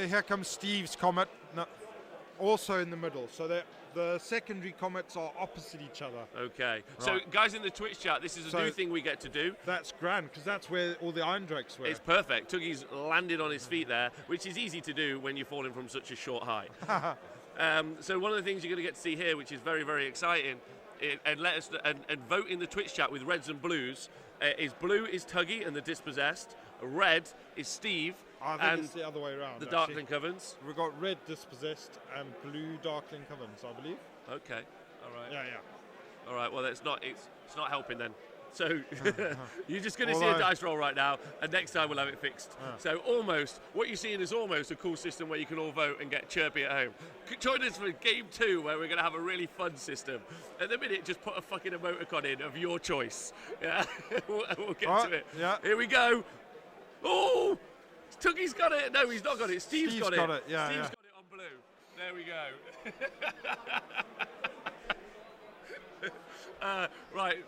Here comes Steve's comet, also in the middle. So the secondary comets are opposite each other. Okay. Right. So guys in the Twitch chat, this is a new thing we get to do. That's grand, because that's where all the Iron Drakes were. It's perfect. Tuggy's landed on his feet there, which is easy to do when you're falling from such a short height. So one of the things you're going to get to see here, which is very, very exciting, and vote in the Twitch chat with reds and blues. Is blue is Tuggy and the Dispossessed. Red is Steve. I think it's the other way around. The Darkling Covens. We've got red Dispossessed and blue Darkling Covens, I believe. Okay. All right. Yeah. All right. Well, it's not helping then. So you're just going to see a dice roll right now, and next time we'll have it fixed. So what you're seeing is almost a cool system where you can all vote and get chirpy at home. Join us for game 2, where we're going to have a really fun system. At the minute, just put a fucking emoticon in of your choice. Yeah, we'll get to it. Yeah. Here we go. Oh, Tuggy's got it. No, he's not got it. Steve's got it. Yeah, Steve's got it on blue. There we go. Right.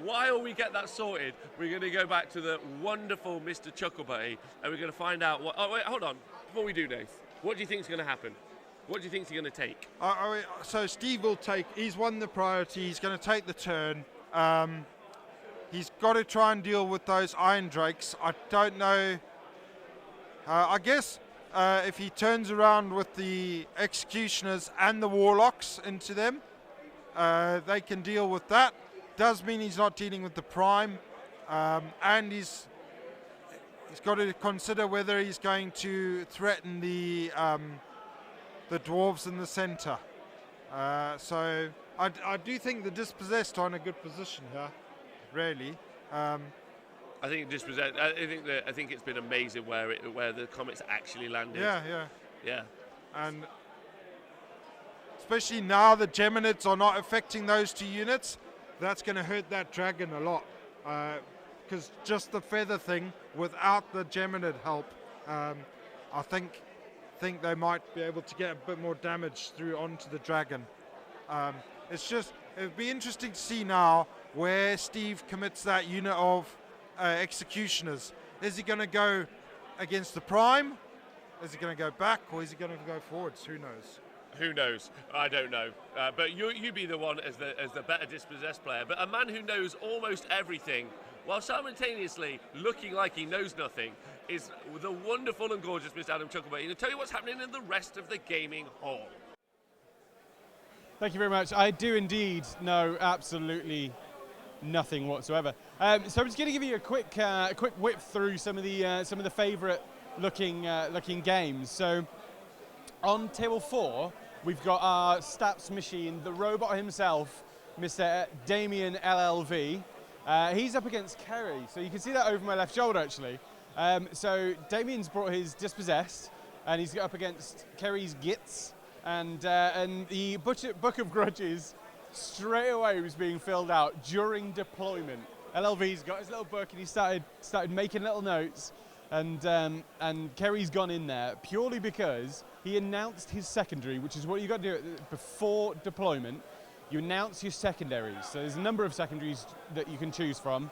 While we get that sorted, we're going to go back to the wonderful Mr. Chucklebutty, and we're going to find out what. Oh wait, hold on. Before we do, Dave, what do you think is going to happen? What do you think is going to take? So Steve will take. He's won the priority. He's going to take the turn. He's got to try and deal with those Iron Drakes. I don't know. I guess. If he turns around with the Executioners and the Warlocks into them, they can deal with that. Does mean he's not dealing with the Prime, and he's got to consider whether he's going to threaten the dwarves in the centre. So I do think the Dispossessed are in a good position here, really. I think Dispossessed. I think it's been amazing where the comets actually landed. Yeah. And especially now the Geminids are not affecting those 2 units. That's going to hurt that dragon a lot. Because just the feather thing, without the Geminid help, I think they might be able to get a bit more damage through onto the dragon. It'd be interesting to see now where Steve commits that unit of Executioners. Is he going to go against the Prime? Is he going to go back, or is he going to go forwards? Who knows? Who knows? I don't know. But you be the one as the better Dispossessed player. But a man who knows almost everything, while simultaneously looking like he knows nothing, is the wonderful and gorgeous Mr. Adam Chucklebutty. And to tell you what's happening in the rest of the gaming hall. Thank you very much. I do indeed know absolutely nothing whatsoever. So I'm just going to give you a quick whip through some of the favourite looking games. So on table 4, we've got our stats machine, the robot himself, Mr. Damien LLV. He's up against Kerry, so you can see that over my left shoulder actually. So Damien's brought his Dispossessed, and he's up against Kerry's Gits, and the Book of Grudges straight away was being filled out during deployment. LLV's got his little book and he started making little notes, and Kerry's gone in there purely because he announced his secondary, which is what you got to do before deployment. You announce your secondaries. So there's a number of secondaries that you can choose from,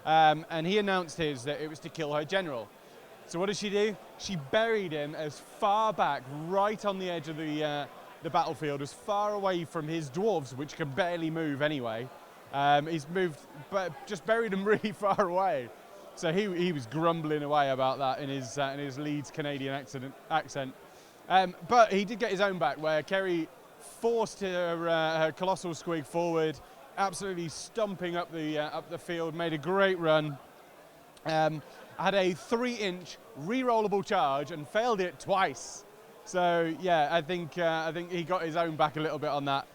and he announced his that it was to kill her general. So what did she do? She buried him as far back, right on the edge of the battlefield, as far away from his dwarves, which can barely move anyway. He's moved, but just buried him really far away. So he was grumbling away about that in his Leeds Canadian accent. But he did get his own back, where Kerry forced her Colossal Squig forward, absolutely stomping up the field, made a great run. Had a 3-inch re-rollable charge and failed it twice. So yeah, I think he got his own back a little bit on that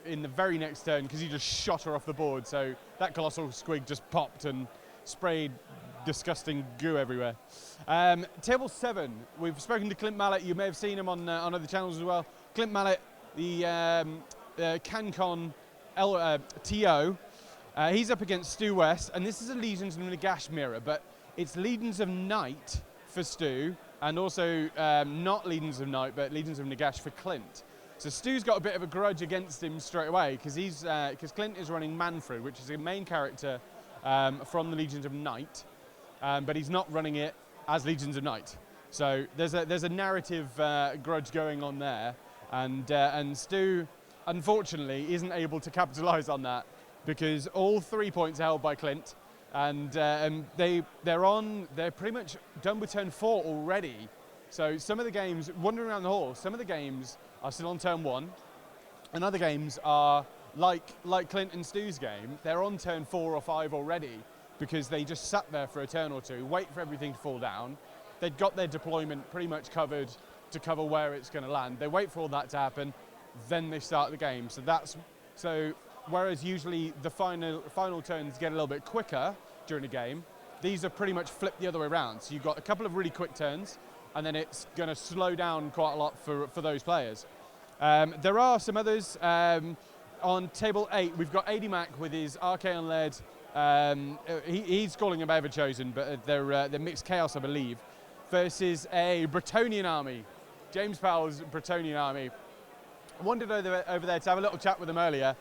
in the very next turn, because he just shot her off the board. So that Colossal Squig just popped and sprayed disgusting goo everywhere. Table 7, we've spoken to Clint Mallet. You may have seen him on other channels as well. Clint Mallet, the CanCon TO. He's up against Stu West, and this is a Legions of Nagash mirror, but it's Legions of Night for Stu, and also not Legions of Night, but Legions of Nagash for Clint. So Stu's got a bit of a grudge against him straight away, because Clint is running Manfred, which is a main character from the Legions of Night, but he's not running it as Legions of Night. So there's a narrative grudge going on there, and Stu, unfortunately, isn't able to capitalise on that, because all 3 points are held by Clint, and they're pretty much done with turn 4 already. So some of the games, wandering around the hall, some of the games are still on turn 1, and other games are like Clint and Stu's game. They're on turn 4 or 5 already, because they just sat there for a turn or two, wait for everything to fall down. They'd got their deployment pretty much covered to cover where it's going to land. They wait for all that to happen, then they start the game. So whereas usually the final turns get a little bit quicker during a game, these are pretty much flipped the other way around. So you've got a couple of really quick turns, and then it's going to slow down quite a lot for those players. There are some others. On table 8, we've got AD Mac with his Archaon led. He's calling him Everchosen, but they're mixed chaos, I believe, versus a Bretonnian army, James Powell's Bretonnian army. I wandered over there to have a little chat with him earlier,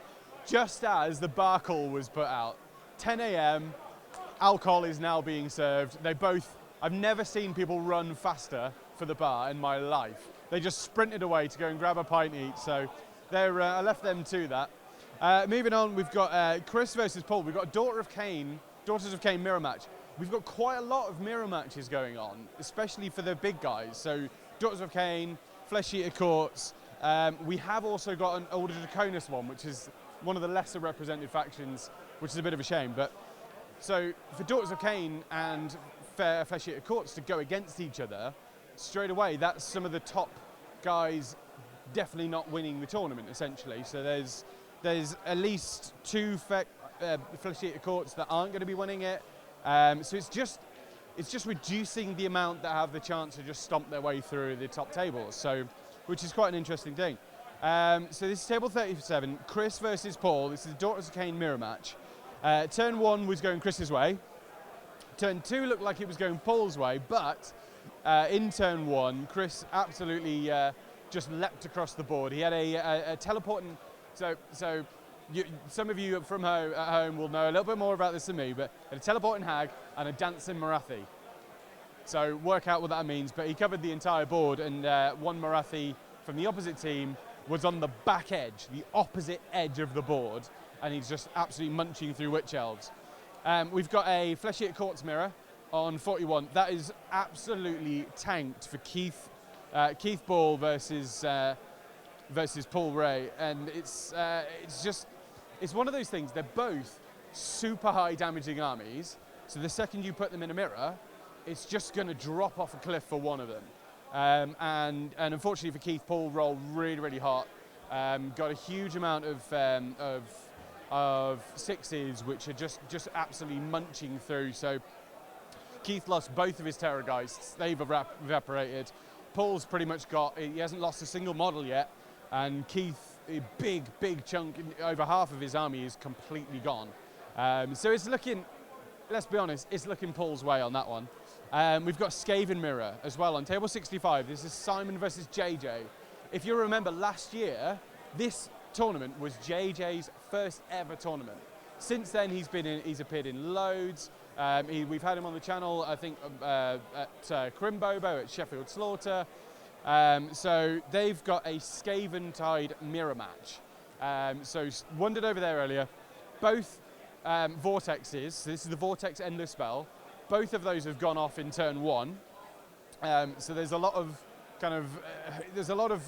just as the bar call was put out. 10 a.m. alcohol is now being served. I've never seen people run faster for the bar in my life. They just sprinted away to go and grab a pint each. So I left them to that. Moving on, we've got Chris versus Paul. We've got Daughters of Cain mirror match. We've got quite a lot of mirror matches going on, especially for the big guys. So Daughters of Cain, Flesh Eater Courts. We have also got an Order Draconis one, which is one of the lesser represented factions, which is a bit of a shame. But so for Daughters of Cain and Flesh Eater Courts to go against each other straight away, that's some of the top guys definitely not winning the tournament, essentially. So there's at least 2 Flesh Eater Courts that aren't going to be winning it. So it's just reducing the amount that have the chance to just stomp their way through the top tables. So, which is quite an interesting thing. So this is table 37, Chris versus Paul. This is Daughters of Cain mirror match. Turn 1 was going Chris's way. Turn 2 looked like it was going Paul's way, but in turn 1, Chris absolutely just leapt across the board. He had a teleporting. So some of you from at home will know a little bit more about this than me, but a teleporting hag and a dancing Marathi. So work out what that means, but he covered the entire board, and one Marathi from the opposite team was on the back edge, the opposite edge of the board, and he's just absolutely munching through Witch Elves. We've got a Flesh Eater Courts mirror on 41. That is absolutely tanked for Keith Ball versus Paul Ray, and it's one of those things. They're both super high damaging armies, so the second you put them in a mirror, it's just going to drop off a cliff for one of them. And unfortunately for Keith, Paul rolled really, really hot. Got a huge amount of sixes, which are just absolutely munching through. So Keith lost both of his Terrorgeists. They've evaporated. Paul's pretty much he hasn't lost a single model yet. And Keith, a big chunk, over half of his army is completely gone. So it's looking, let's be honest, it's looking Paul's way on that one. We've got Skaven Mirror as well on table 65. This is Simon versus JJ. If you remember last year, this tournament was JJ's first ever tournament. Since then, he's appeared in loads. We've had him on the channel, I think, at BOBO, at Sheffield Slaughter. So they've got a Skaven Tide mirror match. So wandered over there earlier. Both vortexes, so this is the Vortex Endless spell. Both of those have gone off in turn 1. So there's a lot of there's a lot of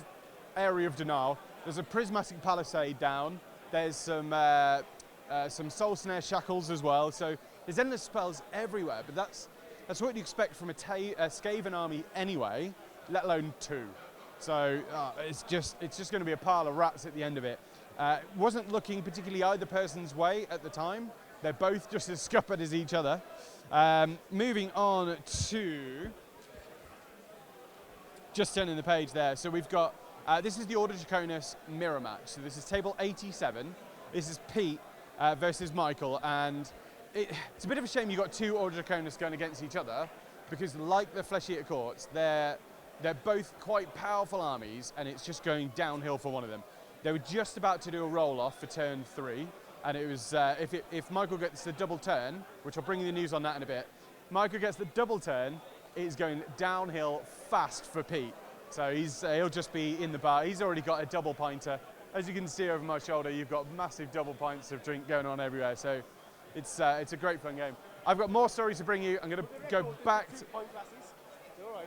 area of denial. There's a Prismatic Palisade down. There's some Soul Snare Shackles as well. So there's endless spells everywhere. But that's what you expect from a Skaven army anyway, let alone 2. So it's just going to be a pile of rats at the end of it. Wasn't looking particularly either person's way at the time. They're both just as scuppered as each other. Moving on to just turning the page there. So we've got, this is the Order Draconis mirror match. So this is table 87. This is Pete versus Michael. And it's a bit of a shame you've got 2 Order Draconis going against each other, because like the Flesh Eater Courts, they're both quite powerful armies, and it's just going downhill for one of them. They were just about to do a roll-off for turn 3, and it was if Michael gets the double turn, which I'll bring you the news on that in a bit, Michael gets the double turn, it's going downhill fast for Pete. So he'll just be in the bar. He's already got a double pinter. As you can see over my shoulder, you've got massive double pints of drink going on everywhere. So it's a great fun game. I've got more stories to bring you. I'm going to go back to...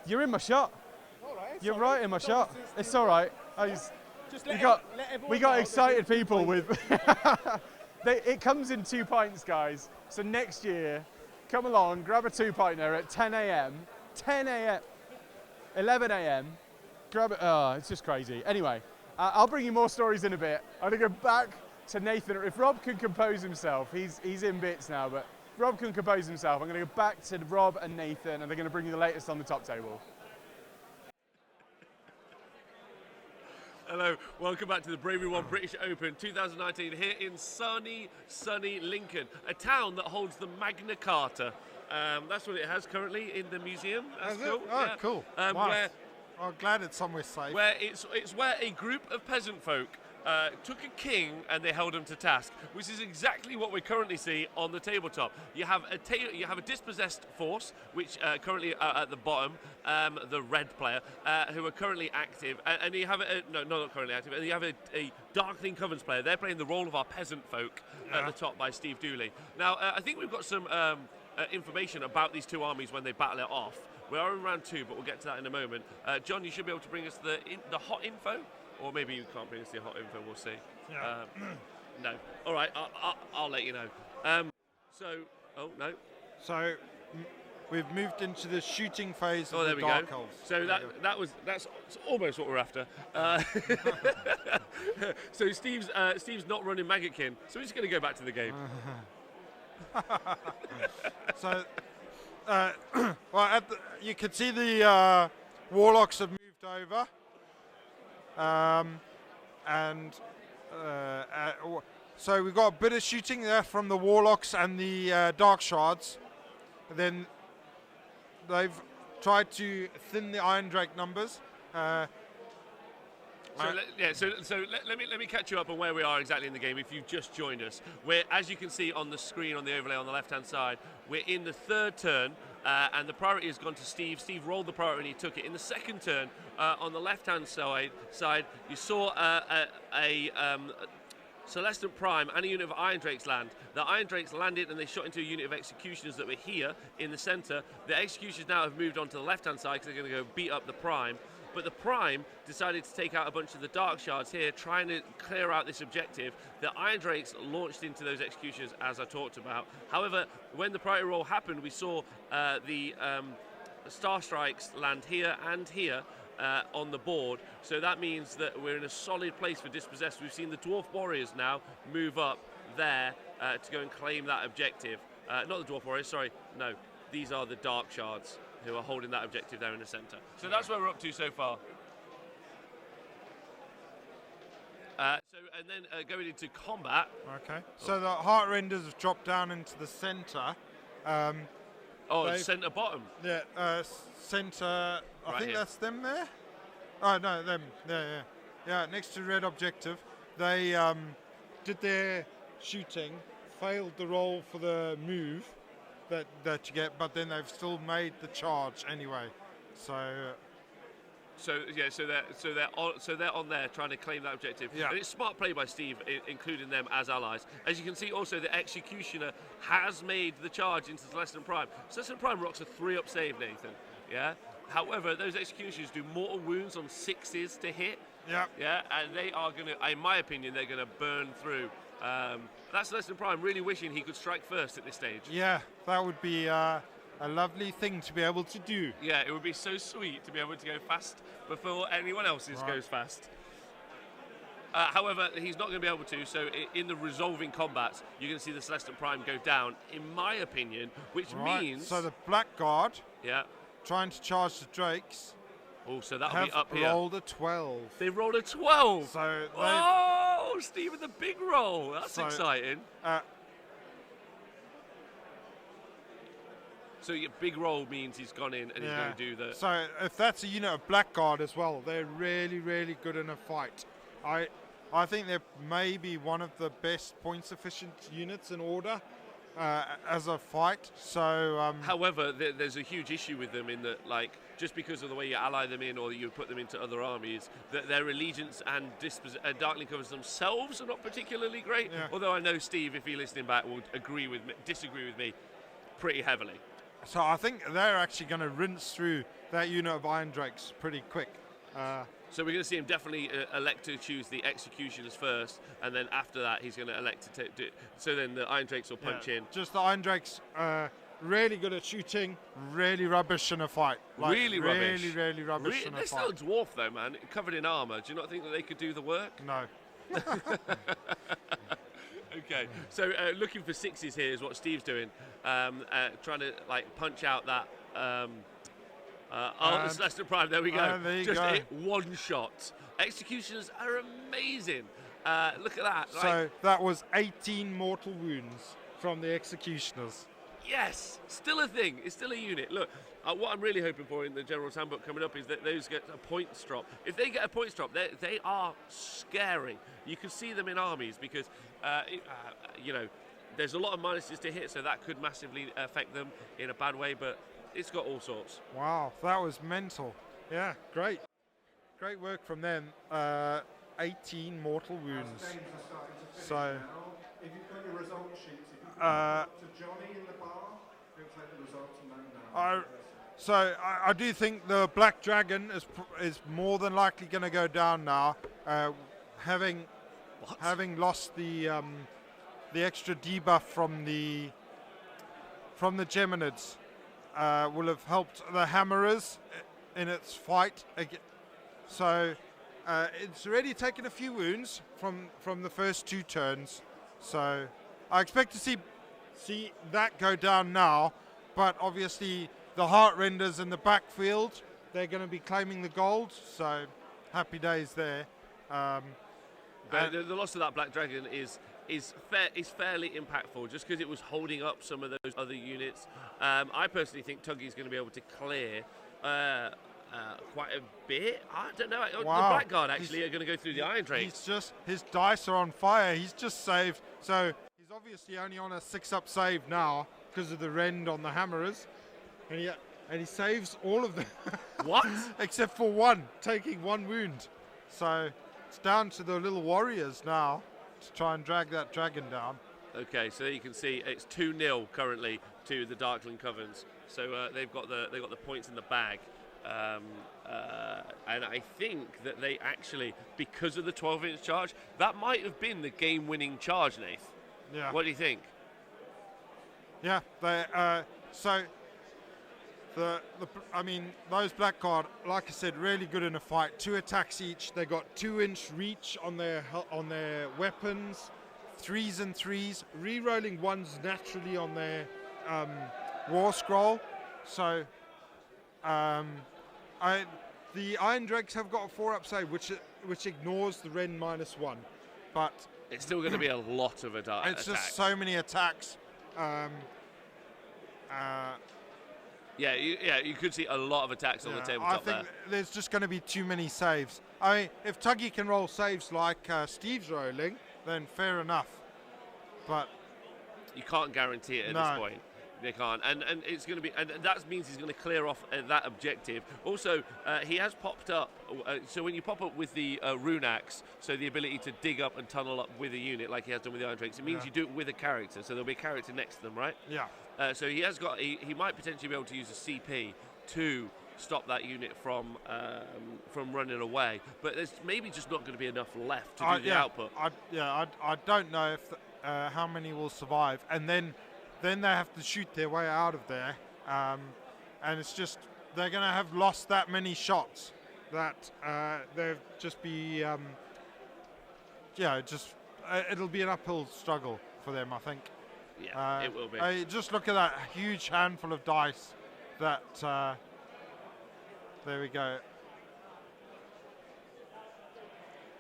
You're in my shot. You're right in my shot. It's all right. We got excited people with... It comes in 2 pints, guys. So next year, come along, grab a 2-pinter at 10 a.m. 10 a.m. 11 a.m. Grab it. Oh, it's just crazy. Anyway, I'll bring you more stories in a bit. I'm going to go back to Nathan. If Rob can compose himself, he's in bits now, but Rob can compose himself. I'm going to go back to Rob and Nathan, and they're going to bring you the latest on the top table. Hello, welcome back to the Bravery One British Open 2019 here in sunny Lincoln, a town that holds the Magna Carta. That's what it has currently in the museum. That's cool. Oh, yeah. cool. Nice. I'm glad it's somewhere safe. Where it's where a group of peasant folk took a king and they held him to task, which is exactly what we currently see on the tabletop. You have a dispossessed force, which currently are at the bottom, the red player, who are currently active, and you have not currently active, and you have a Darkling Covens player. They're playing the role of our peasant folk at the top by Steve Dooley. Now, I think we've got some information about these 2 armies when they battle it off. We are in round 2, but we'll get to that in a moment. John, you should be able to bring us the hot info. Or maybe you can't bring us the hot info, we'll see. Yeah. No. All right, I'll let you know. Oh, no. So we've moved into the shooting phase Oh, of there the we Dark go. Elves. So that's almost what we're after. So Steve's not running Maggotkin, so we're just going to go back to the game. So, well, you can see the Warlocks have moved over. So we've got a bit of shooting there from the Warlocks and the Dark Shards. Then they've tried to thin the Iron Drake numbers. So let me catch you up on where we are exactly in the game if you've just joined us. As you can see on the screen on the overlay on the left hand side, we're in the 3rd turn and the priority has gone to Steve. Steve rolled the priority and he took it. In the 2nd turn, on the left hand side you saw a Celestant Prime and a unit of Iron Drakes land. The Iron Drakes landed and they shot into a unit of Executioners that were here in the centre. The Executioners now have moved on to the left hand side because they're going to go beat up the Prime. But the Prime decided to take out a bunch of the Dark Shards here, trying to clear out this objective. The Iron Drakes launched into those Executioners, as I talked about. However, when the priority roll happened, we saw the Star Strikes land here and here on the board. So that means that we're in a solid place for Dispossessed. We've seen the Dwarf Warriors now move up there to go and claim that objective. Not the Dwarf Warriors, sorry, no. These are the Dark Shards who are holding that objective there in the centre. So that's where we're up to so far. and then going into combat. Okay. So the Heart Renders have dropped down into the center. Center bottom. Yeah, center. I Right think here. that's them there. Oh no, them. Yeah. Next to red objective, they did their shooting, failed the roll for the move that you get, but then they've still made the charge anyway. So they're on there trying to claim that objective. Yeah. And it's smart play by Steve, including them as allies. As you can see, also the Executioner has made the charge into Celestial Prime. Celestial Prime rocks a 3-up save, Nathan. Yeah. However, those Executioners do mortal wounds on 6s to hit. Yeah. Yeah, and they are going to, in my opinion, they're going to burn through. That's Celestial Prime really wishing he could strike first at this stage. Yeah, that would be a lovely thing to be able to do. Yeah, it would be so sweet to be able to go fast before anyone else's goes fast. However, he's not going to be able to, so in the resolving combats, you're going to see the Celestial Prime go down, in my opinion, which means... So the Blackguard, yeah. trying to charge the Drakes, Oh, so that'll have be up here. rolled a 12. They rolled a 12! So they... Oh, Steve with the big roll. That's exciting. So your big roll means he's gone in and he's going to do the... So if that's a unit of Blackguard as well, they're really, really good in a fight. I think they're maybe one of the best points efficient units in Order as a fight. So however, there's a huge issue with them in that, like, just because of the way you ally them in or you put them into other armies, that their allegiance and Darkling Covens themselves are not particularly great. Yeah. Although I know Steve, if you're listening back, will disagree with me pretty heavily. So I think they're actually going to rinse through that unit of Iron Drakes pretty quick. So we're going to see him definitely elect to choose the Executioners first, and then after that he's going to elect to do. So then the Iron Drakes will punch in. Just the Iron Drakes, really good at shooting, really rubbish in a fight. Like, really rubbish. Really rubbish in a They're fight. still a dwarf though, man, covered in armour. Do you not think that they could do the work? No. Okay, so looking for 6s here is what Steve's doing, trying to like punch out that. The Celestial Prime, there we go. There you Just go. hit one shot. Executioners are amazing. Look at that. So that was 18 mortal wounds from the Executioners. Yes, still a thing. It's still a unit. Look, what I'm really hoping for in the General's Handbook coming up is that those get a points drop. If they get a points drop, they are scary. You can see them in armies because, there's a lot of minuses to hit, so that could massively affect them in a bad way, but it's got all sorts. Wow, that was mental. Yeah, great. Great work from them. 18 mortal wounds. So, if you've got your result sheets, if you can to Johnny in the bar, he'll take the results and note down. I do think the Black Dragon is more than likely going to go down now, having lost the extra debuff from the Geminids. Will have helped the Hammerers in its fight. So it's already taken a few wounds from the first 2 turns. So I expect to see that go down now. But obviously the Heart Renders in the backfield, they're going to be claiming the gold. So happy days there. But the loss of that Black Dragon is fairly impactful just because it was holding up some of those other units. I personally think Tuggy's going to be able to clear quite a bit. I don't know. Wow. The Blackguard actually are going to go through the Iron Drakes. His dice are on fire. He's just saved. So he's obviously only on a 6-up save now because of the rend on the Hammerers. And he saves all of them. What? Except for one, taking 1 wound. So it's down to the little warriors now to try and drag that dragon down. Okay, so you can see it's 2-0 currently to the Darkling Covens. So they've got the points in the bag. And I think that they actually, because of the 12-inch charge, that might have been the game-winning charge, Nath. Yeah. What do you think? Yeah. Those Blackguard, like I said, really good in a fight. 2 attacks each. They got 2-inch reach on their weapons, 3s and 3s, re-rolling 1s naturally on their War Scroll. So the Iron Drakes have got a 4-up save, which ignores the Ren -1. but it's still going to be a lot of attacks. it's just so many attacks. You could see a lot of attacks on the tabletop I think there's just going to be too many saves. I mean, if Tuggy can roll saves like Steve's rolling, then fair enough. But you can't guarantee it at this point. They can't, and it's going to be, and that means he's going to clear off that objective. Also, he has popped up. So when you pop up with the rune axe, so the ability to dig up and tunnel up with a unit, like he has done with the Iron Drakes, it means you do it with a character. So there'll be a character next to them, right? Yeah. So he has got. He might potentially be able to use a CP to stop that unit from running away. But there's maybe just not going to be enough left to do the output. I don't know if how many will survive, and then they have to shoot their way out of there, and it's just they're going to have lost that many shots that they'll just be it'll be an uphill struggle for them, I think. Yeah, it will be. Just look at that huge handful of dice that there we go.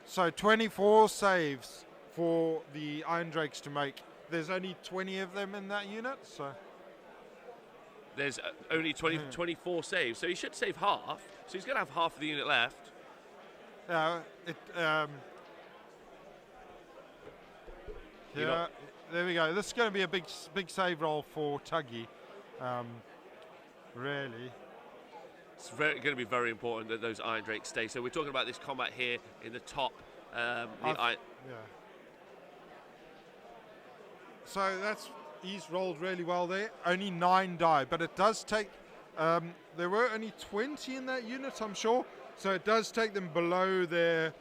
So 24 saves for the Iron Drakes to make. There's only 20 of them in that unit, so there's only 24 saves, so he should save half. So he's going to have half of the unit left. Yeah, there we go. This is going to be a big save roll for Tuggy. Really, it's going to be very important that those Iron Drakes stay. So we're talking about this combat here in the top. So he's rolled really well there. Only 9 die, but it does take. There were only 20 in that unit, I'm sure. So it does take them below their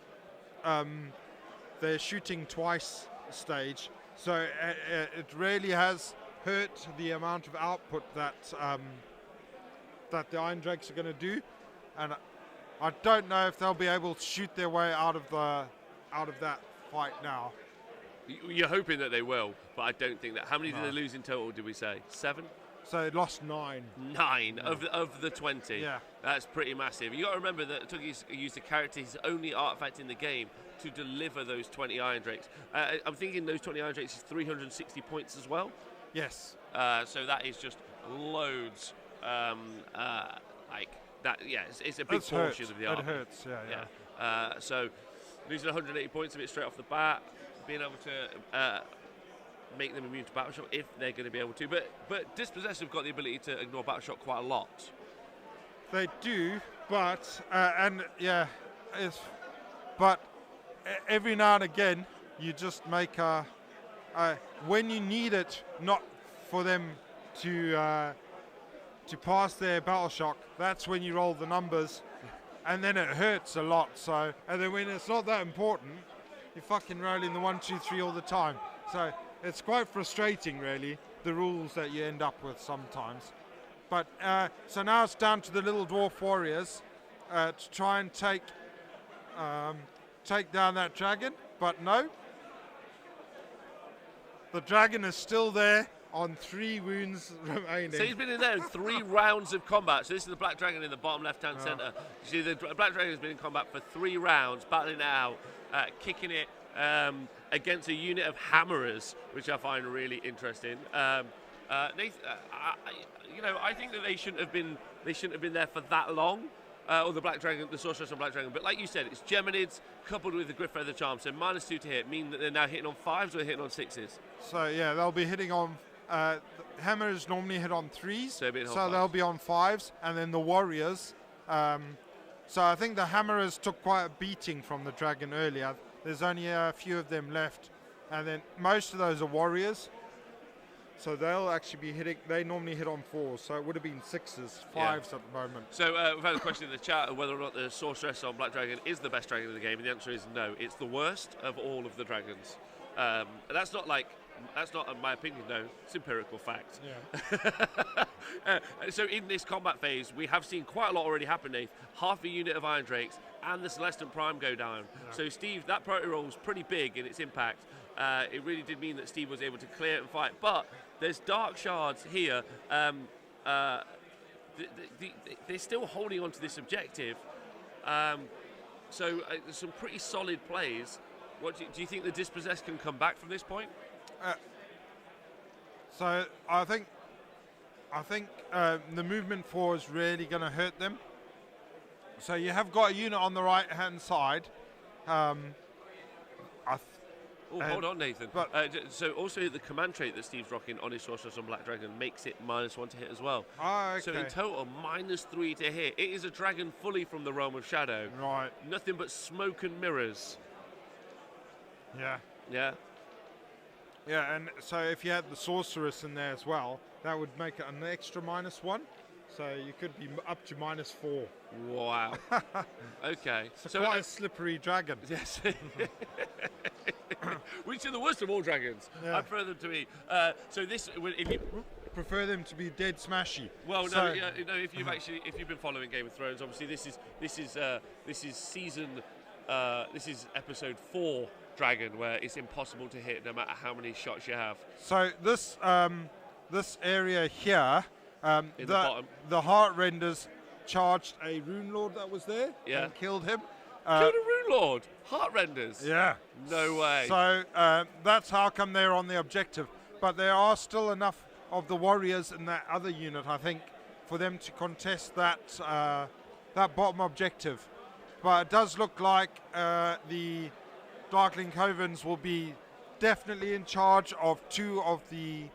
shooting twice stage. So it really has hurt the amount of output that the Iron Drakes are going to do, and I don't know if they'll be able to shoot their way out of that fight now. You're hoping that they will, but I don't think that. How many did they lose in total, did we say? 7? So they lost 9. 9 of the 20. Yeah. That's pretty massive. You got to remember that Tuggy's used a character, his only artifact in the game, to deliver those 20 Iron Drakes. I'm thinking those 20 Iron Drakes is 360 points as well. Yes. So that is just loads. Like that, yeah, it's a big portion of the army. It hurts, yeah. So losing 180 points of it straight off the bat, being able to make them immune to battle shock if they're going to be able to. But Dispossessed have got the ability to ignore battle shock quite a lot. They do, but but every now and again you just make when you need it, not for them to pass their battle shock. That's when you roll the numbers, and then it hurts a lot. So, and then when it's not that important, you're fucking rolling the 1, 2, 3 all the time. So it's quite frustrating, really, the rules that you end up with sometimes. But so now it's down to the little dwarf warriors to try and take down that dragon. But no, the dragon is still there on 3 wounds remaining. So he's been in there in 3 rounds of combat. So this is the black dragon in the bottom left-hand center. You see, the black dragon has been in combat for 3 rounds, battling it out, kicking it against a unit of hammerers, which I find really interesting. Nathan, I think that they shouldn't have been there for that long. Or the black dragon, the sorceress and black dragon. But like you said, it's Geminids coupled with the Griff Feather Charm. So -2 to hit, mean that they're now hitting on 5s or hitting on 6s. So yeah, they'll be hitting on. The hammers normally hit on 3s, so they'll be on 5s, and then the warriors. So I think the hammerers took quite a beating from the dragon earlier. There's only a few of them left, and then most of those are warriors. So they'll actually be hitting. They normally hit on 4s, so it would have been 6s, 5s at the moment. So we've had a question in the chat of whether or not the sorceress on Black Dragon is the best dragon in the game, and the answer is no. It's the worst of all of the dragons. That's not my opinion, no. It's empirical fact. Yeah. So in this combat phase, we have seen quite a lot already happen, Nath. Half a unit of Iron Drakes and the Celestant Prime go down. Yeah. So Steve, that priority roll was pretty big in its impact. It really did mean that Steve was able to clear it and fight. But there's Dark Shards here. They're still holding on to this objective. So some pretty solid plays. Do you think the Dispossessed can come back from this point? So I think the movement 4 is really going to hurt them. So you have got a unit on the right hand side. Hold on, Nathan. but- So also the command trait that Steve's rocking on his Sorceress on Black Dragon makes it -1 to hit as well. Okay. So in total, -3 to hit. It is a dragon fully from the realm of shadow. Right. Nothing but smoke and mirrors. Yeah. Yeah. Yeah, and so if you had the sorceress in there as well, that would make it an extra -1. So you could be up to -4. Wow. Okay. So quite a slippery dragon. Yes. Which are the worst of all dragons. Yeah. I prefer them to be. So this, if you Prefer them to be dead smashy. well, So- no, if you've been following Game of Thrones, obviously this is season, this is episode 4 dragon, where it's impossible to hit no matter how many shots you have. So this this area here, In the bottom. the heart renders charged a rune lord that was there Yeah. and killed him. Killed a Rune Lord. Heart renders. Yeah. No way. So that's how come they're on the objective. But there are still enough of the warriors in that other unit, I think, for them to contest that that bottom objective. But it does look like the Darkling Covens will be definitely in charge of 2 of the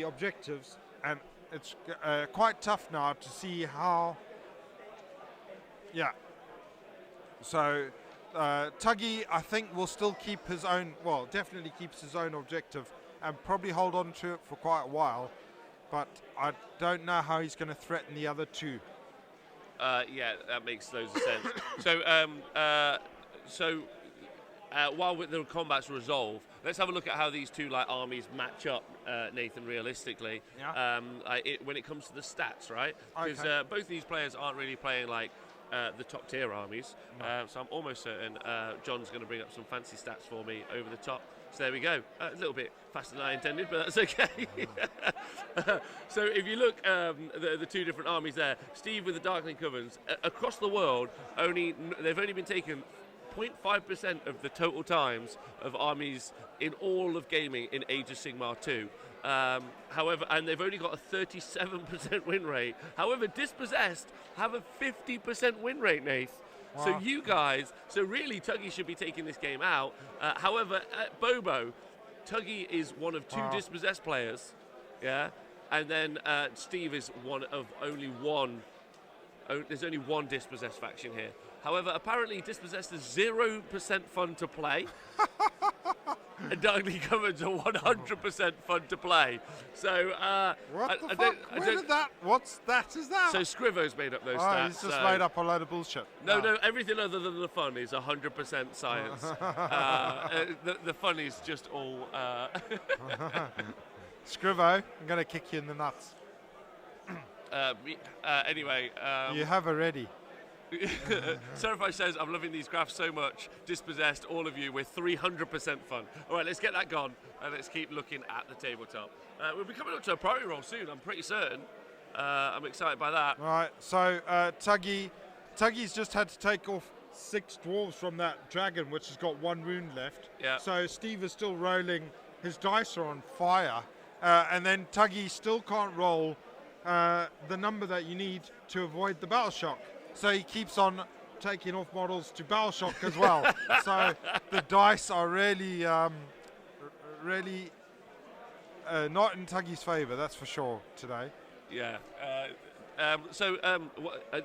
objectives, and it's quite tough now to see how. Yeah. So Tuggy, I think, will still keep his own. Well, definitely keeps his own objective, and probably hold on to it for quite a while. But I don't know how he's going to threaten the other 2. Yeah, that makes loads of sense. So, while the combat's resolved, let's have a look at how these 2 armies match up, Nathan. Realistically, Yeah. when it comes to the stats, right? Because Okay. both these players aren't really playing the top tier armies. So I'm almost certain John's going to bring up some fancy stats for me over the top. So there we go. A little bit faster than I intended, but that's okay. So if you look, the 2 different armies there, Steve with the Darkling Covens, across the world, they've only been taken 0.5% of the total times of armies in all of gaming in Age of Sigmar 2. However, and they've only got a 37% win rate. However, Dispossessed have a 50% win rate, Nath. Wow. So you guys, so Tuggy should be taking this game out. However, at Bobo, Tuggy is one of 2 Wow. Dispossessed players, yeah, and then Steve is one of only one. There's only one Dispossessed faction here. However, apparently Dispossessed is 0% fun to play. And Darkling Covens are 100% fun to play. So, What the fuck? Where did that? What's that? Is that? So Scrivo's made up those oh, stats. he's just so- made up a load of bullshit. No, everything other than the fun is 100% science. The fun is just all. Scrivo, I'm going to kick you in the nuts. Anyway. You have already. Serify says, I'm loving these graphs so much. Dispossessed, all of you, we're 300% fun. All right, let's get that gone, and let's keep looking at the tabletop. We'll be coming up to a priority roll soon, I'm pretty certain. I'm excited by that. All right, so Tuggy's just had to take off 6 dwarves from that dragon, which has got 1 wound left. Yeah. So Steve is still rolling. His dice are on fire. And then Tuggy still can't roll the number that you need to avoid the battle shock. So he keeps on taking off models to battle shock as well. So the dice are really, really not in Tuggy's favour, that's for sure, today. Yeah.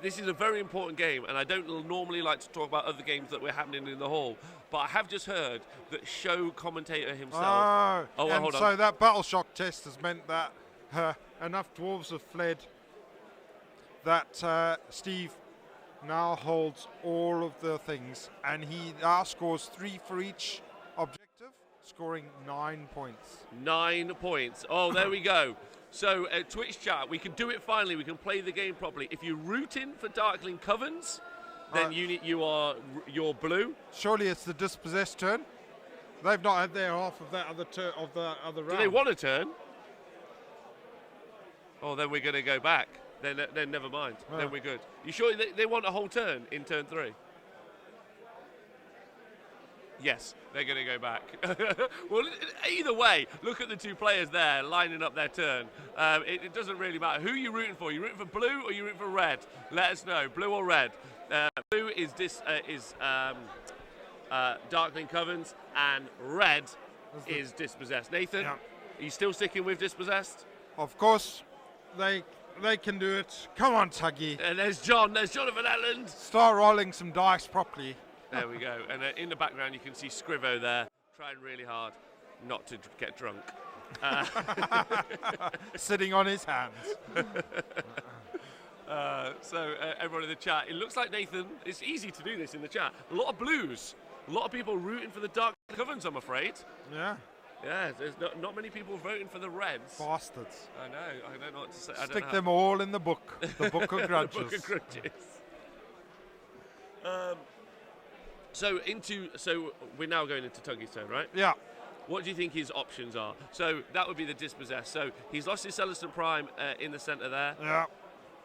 This is a very important game, and I don't normally like to talk about other games that were happening in the hall, but I have just heard that show commentator himself. Oh, well, and hold on. so that battle shock test has meant that enough dwarves have fled that Steve now holds all of the things, and he now scores 3 for each objective, scoring 9 points. 9 points. Oh, there we go. So, Twitch chat, we can do it finally. We can play the game properly. If you're rooting for Darkling Covens, then you're blue. Surely it's the Dispossessed turn. They've not had their half of that other round. Do they want a turn? Oh, then we're going to go back. Then never mind. Oh. Then we're good. You sure they want a whole turn in turn 3? Yes, they're going to go back. Well, either way, look at the two players there lining up their turn. It doesn't really matter. Who are you rooting for? You rooting for blue or you rooting for red? Let us know, blue or red. Blue is Darkling Covens, and red is Dispossessed. Nathan, are you still sticking with Dispossessed? Of course, they can do it. Come on, Tuggy. And there's Jonathan Elland. Start rolling some dice properly. There we go. And in the background, you can see Scrivo there, trying really hard not to get drunk. Sitting on his hands. So everyone in the chat, it looks like Nathan, it's easy to do this in the chat. A lot of blues. A lot of people rooting for the Dark Covens, I'm afraid. Yeah. Yeah, there's not many people voting for the Reds. Bastards. I know. I don't know what to say. Stick them all in the book. The book of grudges. The book of grudges. So we're now going into Tuggy's turn, right? Yeah. What do you think his options are? So that would be the Dispossessed. So he's lost his Celestin Prime in the centre there. Yeah.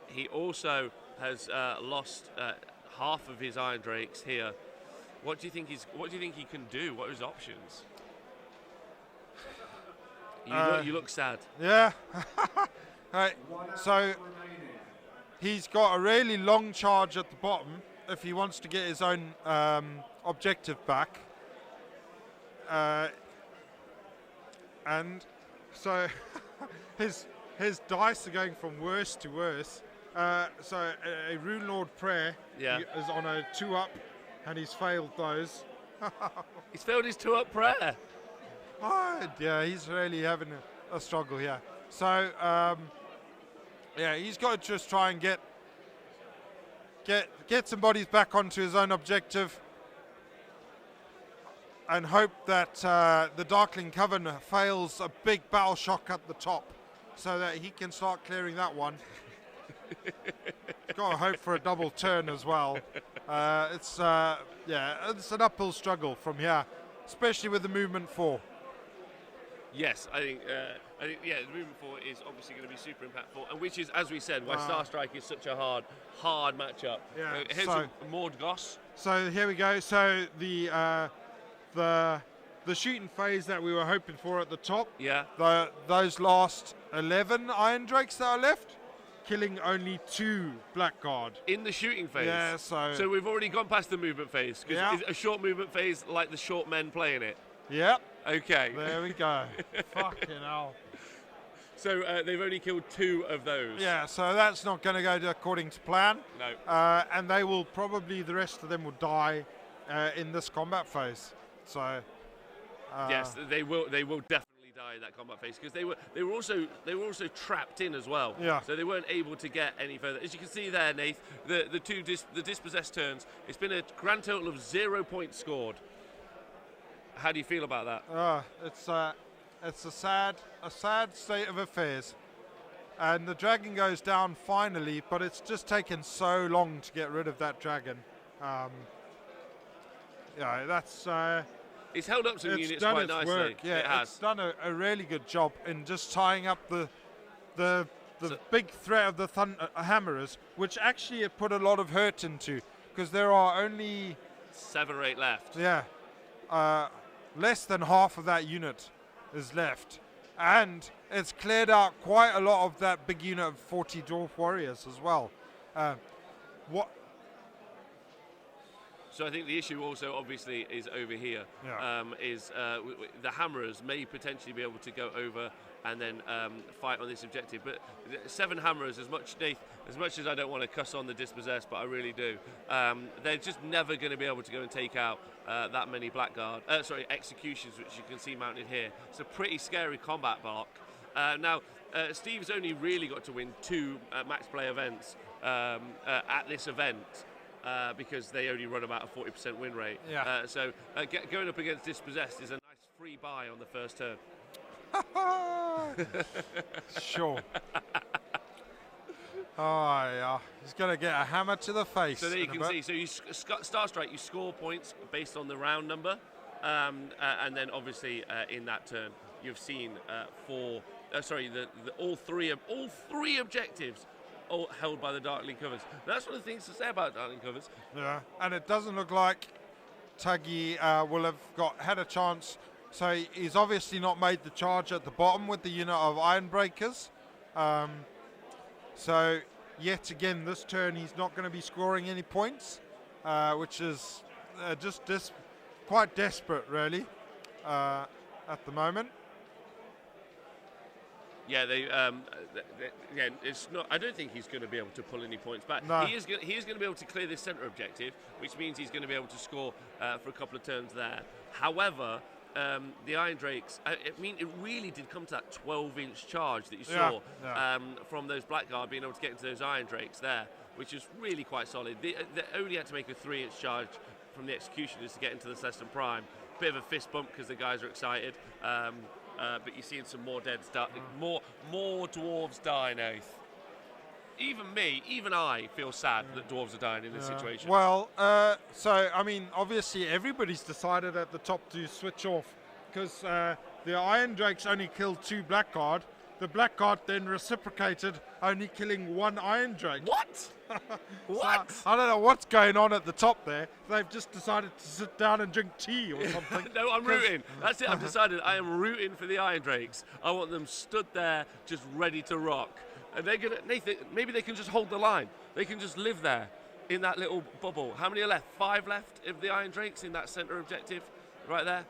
He also has lost half of his Iron Drakes here. What do you think he can do? What are his options? You look sad. Yeah. Right. So he's got a really long charge at the bottom if he wants to get his own objective back. And so his dice are going from worse to worse. So a Rune Lord Prayer is on a 2-up, and he's failed those. He's failed his 2-up prayer. Oh, yeah, he's really having a struggle here. So, he's got to just try and get some bodies back onto his own objective, and hope that the Darkling Coven fails a big battle shock at the top, so that he can start clearing that one. Got to hope for a double turn as well. It's an uphill struggle from here, especially with the movement 4. Yes, I think the movement 4 is obviously going to be super impactful, and which is, as we said, why Star Strike is such a hard matchup. Yeah. Here's some Maud Goss. So here we go. So the shooting phase that we were hoping for at the top. Yeah. Those last 11 Iron Drakes that are left, killing only 2 Blackguard. In the shooting phase? Yeah, so we've already gone past the movement phase. Is a short movement phase like the short men playing it? Yep. Okay. There we go. Fucking hell. So they've only killed 2 of those. Yeah, so that's not going to go according to plan. No. And they will probably, the rest of them will die in this combat phase. So. Yes, they will definitely die in that combat phase, because they were also trapped in as well. Yeah. So they weren't able to get any further. As you can see there, Nath, the Dispossessed turns. It's been a grand total of 0 points scored. How do you feel about that? It's a sad state of affairs, and the dragon goes down finally, but it's just taken so long to get rid of that dragon. That's. It's held up some units done quite its nicely. work. Yeah, it has. It's done a really good job in just tying up the big threat of the hammerers, which actually it put a lot of hurt into, because there are only 7 or 8 left. Yeah. Less than half of that unit is left, and it's cleared out quite a lot of that big unit of 40 dwarf warriors as well. So I think the issue also obviously is over here. Yeah. The hammerers may potentially be able to go over and then fight on this objective, but 7 hammerers, as much as I don't want to cuss on the Dispossessed, but I really do, they're just never going to be able to go and take out that many Blackguard, executions, which you can see mounted here. It's a pretty scary combat block. Now, Steve's only really got to win 2 max play events at this event, because they only run about a 40% win rate. Yeah. Going up against Dispossessed is a nice free buy on the first turn. Sure. Oh, yeah. He's going to get a hammer to the face. So there you can see. So you Star Strike, you score points based on the round number, and then obviously in that turn you've seen all three objectives all held by the Darkling Covens. That's one of the things to say about Darkling Covens. Yeah, and it doesn't look like Tuggy will have had a chance. So he's obviously not made the charge at the bottom with the unit of Iron Breakers. So yet again, this turn he's not going to be scoring any points, which is just quite desperate, really, at the moment. Yeah, again, it's not. I don't think he's going to be able to pull any points back. No. He is going to be able to clear this centre objective, which means he's going to be able to score for a couple of turns there. However, the Iron Drakes, I mean, it really did come to that 12-inch charge that you saw from those Blackguard being able to get into those Iron Drakes there, which is really quite solid. They only had to make a 3-inch charge from the Executioners to get into the Celestin Prime. Bit of a fist bump because the guys are excited. But you're seeing some more more dwarves die now. Even I feel sad that dwarves are dying in this situation. Well, so I mean, obviously everybody's decided at the top to switch off because the Iron Drakes only killed 2 Blackguard. The Blackguard then reciprocated, only killing 1 Iron Drake. What? What? So I don't know what's going on at the top there. They've just decided to sit down and drink tea or something. No, I'm rooting. That's it. I've decided I am rooting for the Iron Drakes. I want them stood there, just ready to rock. And they're gonna, Nathan, maybe they can just hold the line. They can just live there in that little bubble. How many are left? 5 left of the Iron Drakes in that centre objective, right there.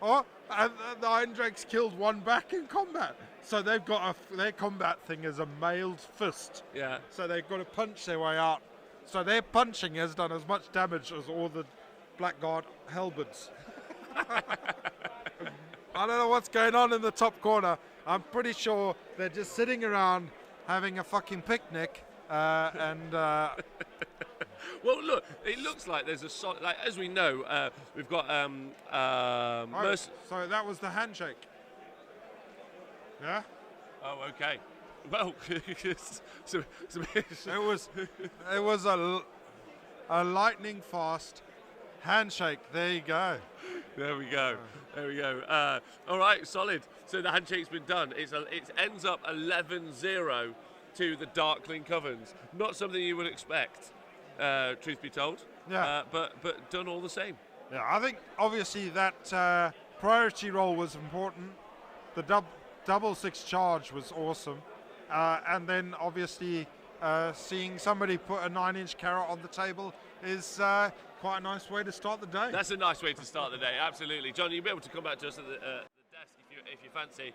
Oh, and the Iron Drakes killed 1 back in combat. So they've got their combat thing is a mailed fist. Yeah. So they've got to punch their way out. So their punching has done as much damage as all the Blackguard halberds. I don't know what's going on in the top corner. I'm pretty sure they're just sitting around having a fucking picnic Well, look, it looks like there's a solid, like, as we know, we've got so that was the handshake. Yeah. Oh, okay. Well, it was a lightning fast handshake. There you go. There we go. There we go. All right, solid. So the handshake's been done. It ends up 11-0 to the Darkling Covens. Not something you would expect, truth be told. Yeah. But done all the same. Yeah, I think obviously that priority roll was important. The double 6 charge was awesome. And then obviously seeing somebody put a 9-inch carrot on the table is quite a nice way to start the day. That's a nice way to start the day, absolutely. John, you'll be able to come back to us at the desk if you fancy.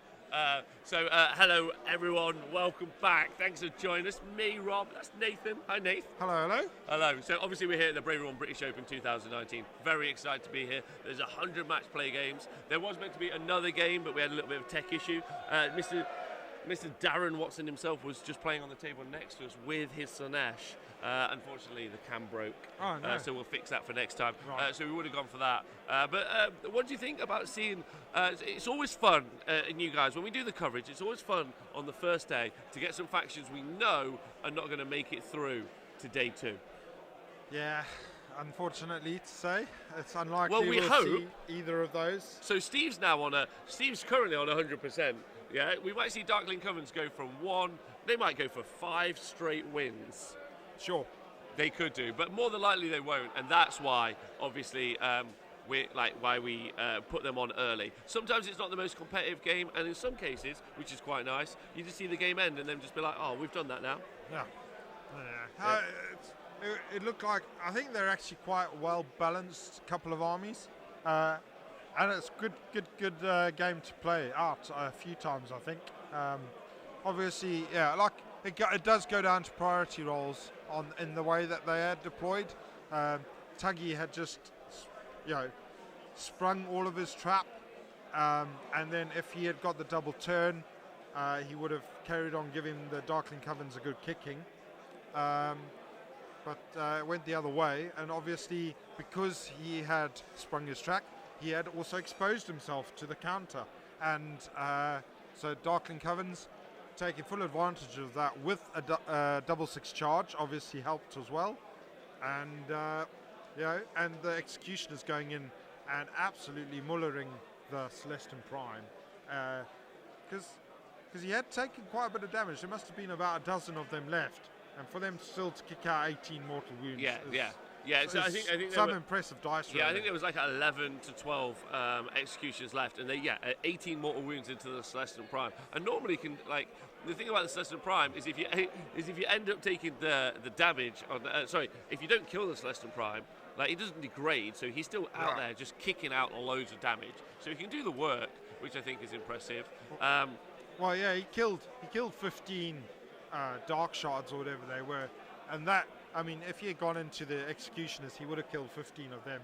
Hello, everyone. Welcome back. Thanks for joining us. Me, Rob. That's Nathan. Hi, Nath. Hello, hello. Hello. So obviously we're here at the Bravery One British Open 2019. Very excited to be here. There's 100 match play games. There was meant to be another game, but we had a little bit of a tech issue. Mr. Darren Watson himself was just playing on the table next to us with his Slanesh. Unfortunately, the cam broke, so we'll fix that for next time. Right. So we would have gone for that. But what do you think about seeing? It's always fun, and you guys, when we do the coverage, it's always fun on the first day to get some factions we know are not going to make it through to day 2. Yeah, unfortunately to say, it's unlikely well, we hope see either of those. So Steve's currently on 100%. Yeah, we might see Darkling Covens go from 1. They might go for 5 straight wins. Sure. They could do, but more than likely they won't, and that's why, obviously, we put them on early. Sometimes it's not the most competitive game, and in some cases, which is quite nice, you just see the game end and then just be like, oh, we've done that now. Yeah. It looked like, I think they're actually quite well balanced couple of armies, and it's good game to play out a few times, I think. Obviously, yeah, like it does go down to priority rolls in the way that they had deployed. Tuggy had just, sprung all of his trap, and then if he had got the double turn, he would have carried on giving the Darkling Covens a good kicking. But it went the other way, and obviously because he had sprung his trap, he had also exposed himself to the counter, and so Darkling Covens taking full advantage of that with a double 6 charge obviously helped as well, and and the Executioners going in and absolutely mullering the Celestin Prime, because he had taken quite a bit of damage. There must have been about a dozen of them left, and for them still to kick out 18 mortal wounds Yeah, so I think some impressive dice. Yeah, really. I think there was like 11 to 12 executions left, and 18 mortal wounds into the Celestial Prime. And normally, the thing about the Celestial Prime is if you end up taking the damage on, if you don't kill the Celestial Prime, like he doesn't degrade, so he's still out there just kicking out loads of damage. So he can do the work, which I think is impressive. Well, yeah, he killed 15 dark shards or whatever they were, and that. I mean, if he had gone into the executioners, he would have killed 15 of them.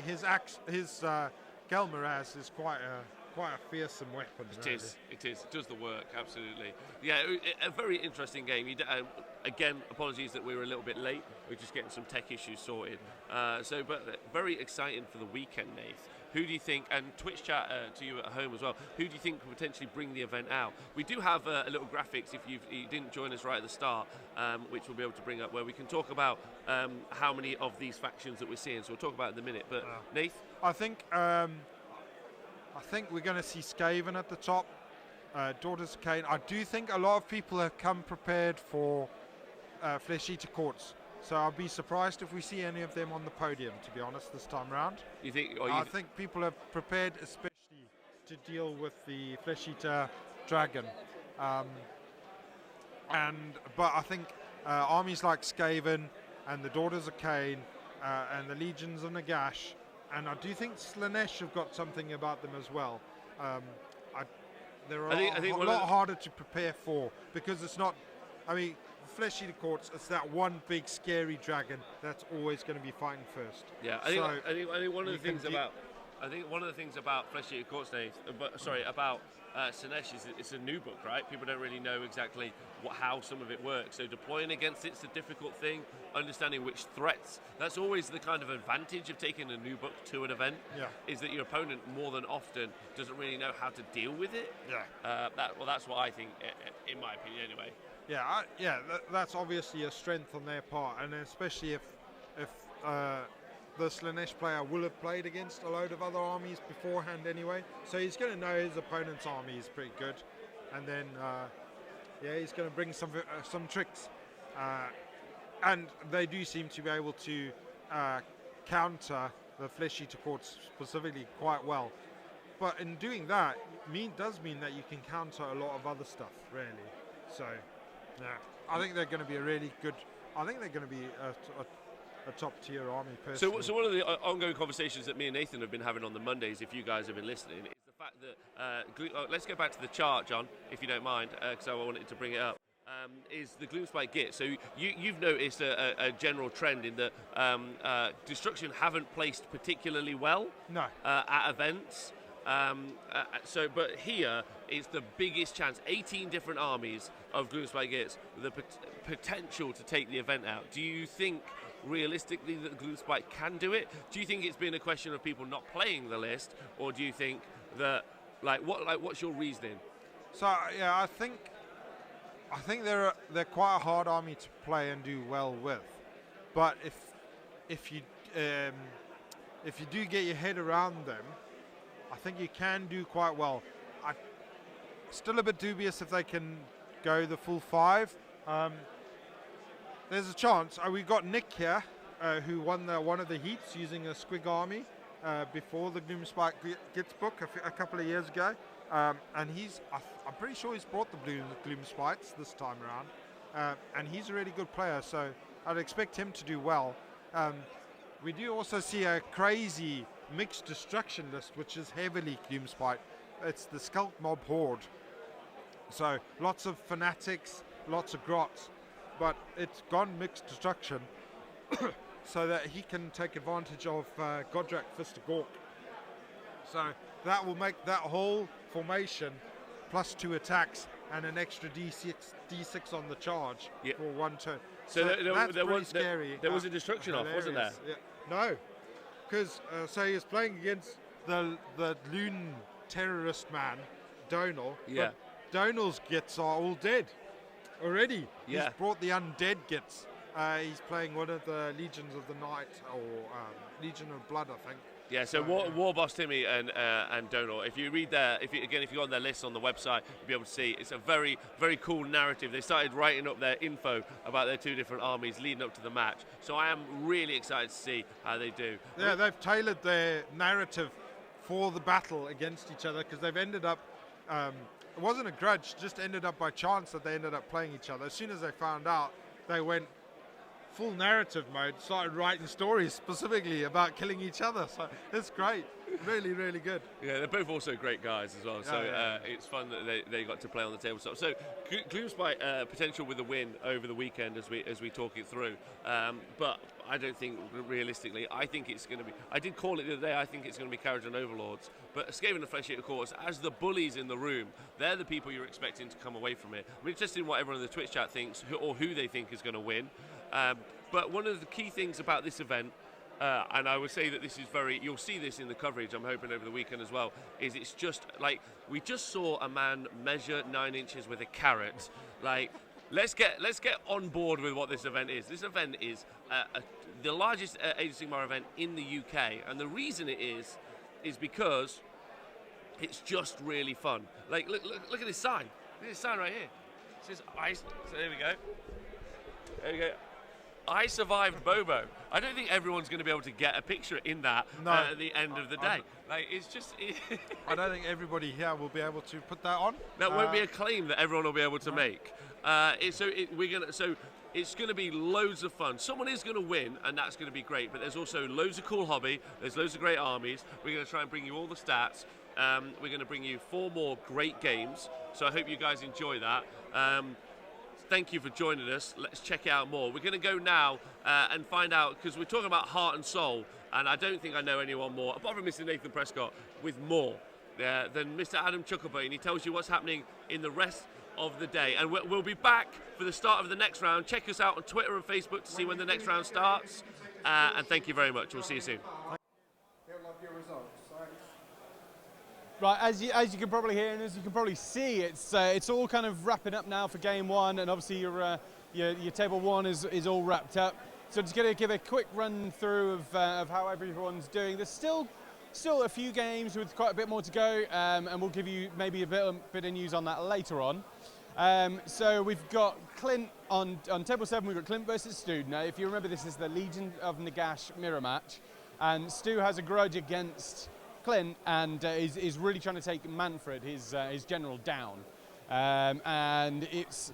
His Gelmaraz is quite a fearsome weapon. It is. It does the work, absolutely. Yeah, a very interesting game. Again, apologies that we were a little bit late. We're just getting some tech issues sorted. But very exciting for the weekend, Nath. Who do you think, and Twitch chat to you at home as well, who do you think could potentially bring the event out? We do have a little graphics, if you didn't join us right at the start, which we'll be able to bring up, where we can talk about how many of these factions that we're seeing. So we'll talk about it in a minute. But, Nath? I think we're going to see Skaven at the top, Daughters of Cain. I do think a lot of people have come prepared for Flesh Eater Courts. So I'll be surprised if we see any of them on the podium, to be honest, this time round. You think? I think people have prepared especially to deal with the Flesh Eater Dragon. But I think armies like Skaven and the Daughters of Cain and the Legions of Nagash, and I do think Slanesh have got something about them as well. They're a lot harder to prepare for because it's not. I mean, Flesh Eater Courts, it's that one big scary dragon that's always going to be fighting first. Yeah, I think one of the things about Flesh Eater Courts, about Slanesh is it's a new book, right? People don't really know exactly how some of it works. So deploying against it's a difficult thing. Understanding which threats, that's always the kind of advantage of taking a new book to an event. Yeah. Is that your opponent more than often doesn't really know how to deal with it. Yeah. That's what I think, in my opinion, anyway. Yeah, that's obviously a strength on their part, and especially if the Slanesh player will have played against a load of other armies beforehand anyway, so he's going to know his opponent's army is pretty good, and then he's going to bring some tricks, and they do seem to be able to counter the Flesh Eater Courts specifically quite well. But in doing that, does mean that you can counter a lot of other stuff, really. So. Yeah, I think they're going to be I think they're going to be a top-tier army, personally. So one of the ongoing conversations that me and Nathan have been having on the Mondays, if you guys have been listening, is the fact that, let's go back to the chart, John, if you don't mind, because I wanted to bring it up, is the Gloomspite Git. So you've noticed a general trend in that Destruction haven't placed particularly well at events. But here is the biggest chance. 18 different armies of Gloomspite Gits with the potential to take the event out. Do you think realistically that Gloomspite can do it? Do you think it's been a question of people not playing the list, or do you think that what's your reasoning? So yeah, I think they're quite a hard army to play and do well with, but if you do get your head around them, I think you can do quite well. I'm still a bit dubious if they can go the full 5. There's a chance. We've got Nick here, who won one of the heats using a Squig army before the Gloomspite Gits book a couple of years ago. And I'm pretty sure he's brought the Gloomspites this time around. And he's a really good player, so I'd expect him to do well. We do also see a crazy mixed destruction list, which is heavily Gloomspite. It's the Skulk Mob Horde. So lots of fanatics, lots of grots, but it's gone mixed destruction so that he can take advantage of Godrak Fist of Gork. So that will make that whole formation plus 2 attacks and an extra D6 on the charge for 1 turn. So that's pretty scary. There was a destruction off, wasn't there? Yeah. No, because he was playing against the loon terrorist man, Donal. Yeah. But Donal's Gits are all dead already. Yeah. He's brought the undead Gits. He's playing one of the Legions of the Night, or Legion of Blood, I think. Yeah, so War Boss Timmy and Donor, if you read their, if you go on their list on the website, you'll be able to see it's a very, very cool narrative. They started writing up their info about their two different armies leading up to the match. So I am really excited to see how they do. Yeah, they've tailored their narrative for the battle against each other, because they've ended up, it wasn't a grudge, just ended up by chance that they ended up playing each other. As soon as they found out, they went full narrative mode, started writing stories specifically about killing each other. So it's great, really, really good. Yeah, they're both also great guys as well. So it's fun that they got to play on the tabletop. So Gloomspite potential with a win over the weekend as we talk it through. But I don't think realistically. I think it's going to be. I did call it the other day. I think it's going to be Carriage and Overlords. But Skaven and Flesh Eater, of course, as the bullies in the room, they're the people you're expecting to come away from it. I'm interested in what everyone in the Twitch chat thinks, or who they think is going to win. But one of the key things about this event, and I would say that this is you'll see this in the coverage, I'm hoping over the weekend as well, is it's just like, we just saw a man measure 9 inches with a carrot. Like, let's get on board with what this event is. This event is the largest Age of Sigmar event in the UK, and the reason it is because it's just really fun. Like, look at this sign. Look at this sign right here. It says ice. So there we go. There we go. I survived BOBO. I don't think everyone's going to be able to get a picture in that at the end of the day. Like, it's just. I don't think everybody here will be able to put that on. That won't be a claim that everyone will be able to make. It's going to be loads of fun. Someone is going to win, and that's going to be great. But there's also loads of cool hobby. There's loads of great armies. We're going to try and bring you all the stats. We're going to bring you 4 more great games. So I hope you guys enjoy that. Thank you for joining us. Let's check out more. We're going to go now and find out, because we're talking about heart and soul, and I don't think I know anyone more, apart from Mr. Nathan Prescott, with more than Mr. Adam Chucklebane. He tells you what's happening in the rest of the day. And we'll be back for the start of the next round. Check us out on Twitter and Facebook to see when the next round starts. And thank you very much. We'll see you soon. Right, as you can probably hear and as you can probably see, it's all kind of wrapping up now for game 1, and obviously your table 1 is all wrapped up. So just going to give a quick run through of how everyone's doing. There's still a few games with quite a bit more to go, and we'll give you maybe a bit of news on that later on. So we've got Clint on table 7. We've got Clint versus Stu. Now, if you remember, this is the Legion of Nagash mirror match, and Stu has a grudge against Clint and is really trying to take Manfred, his general, down. And it's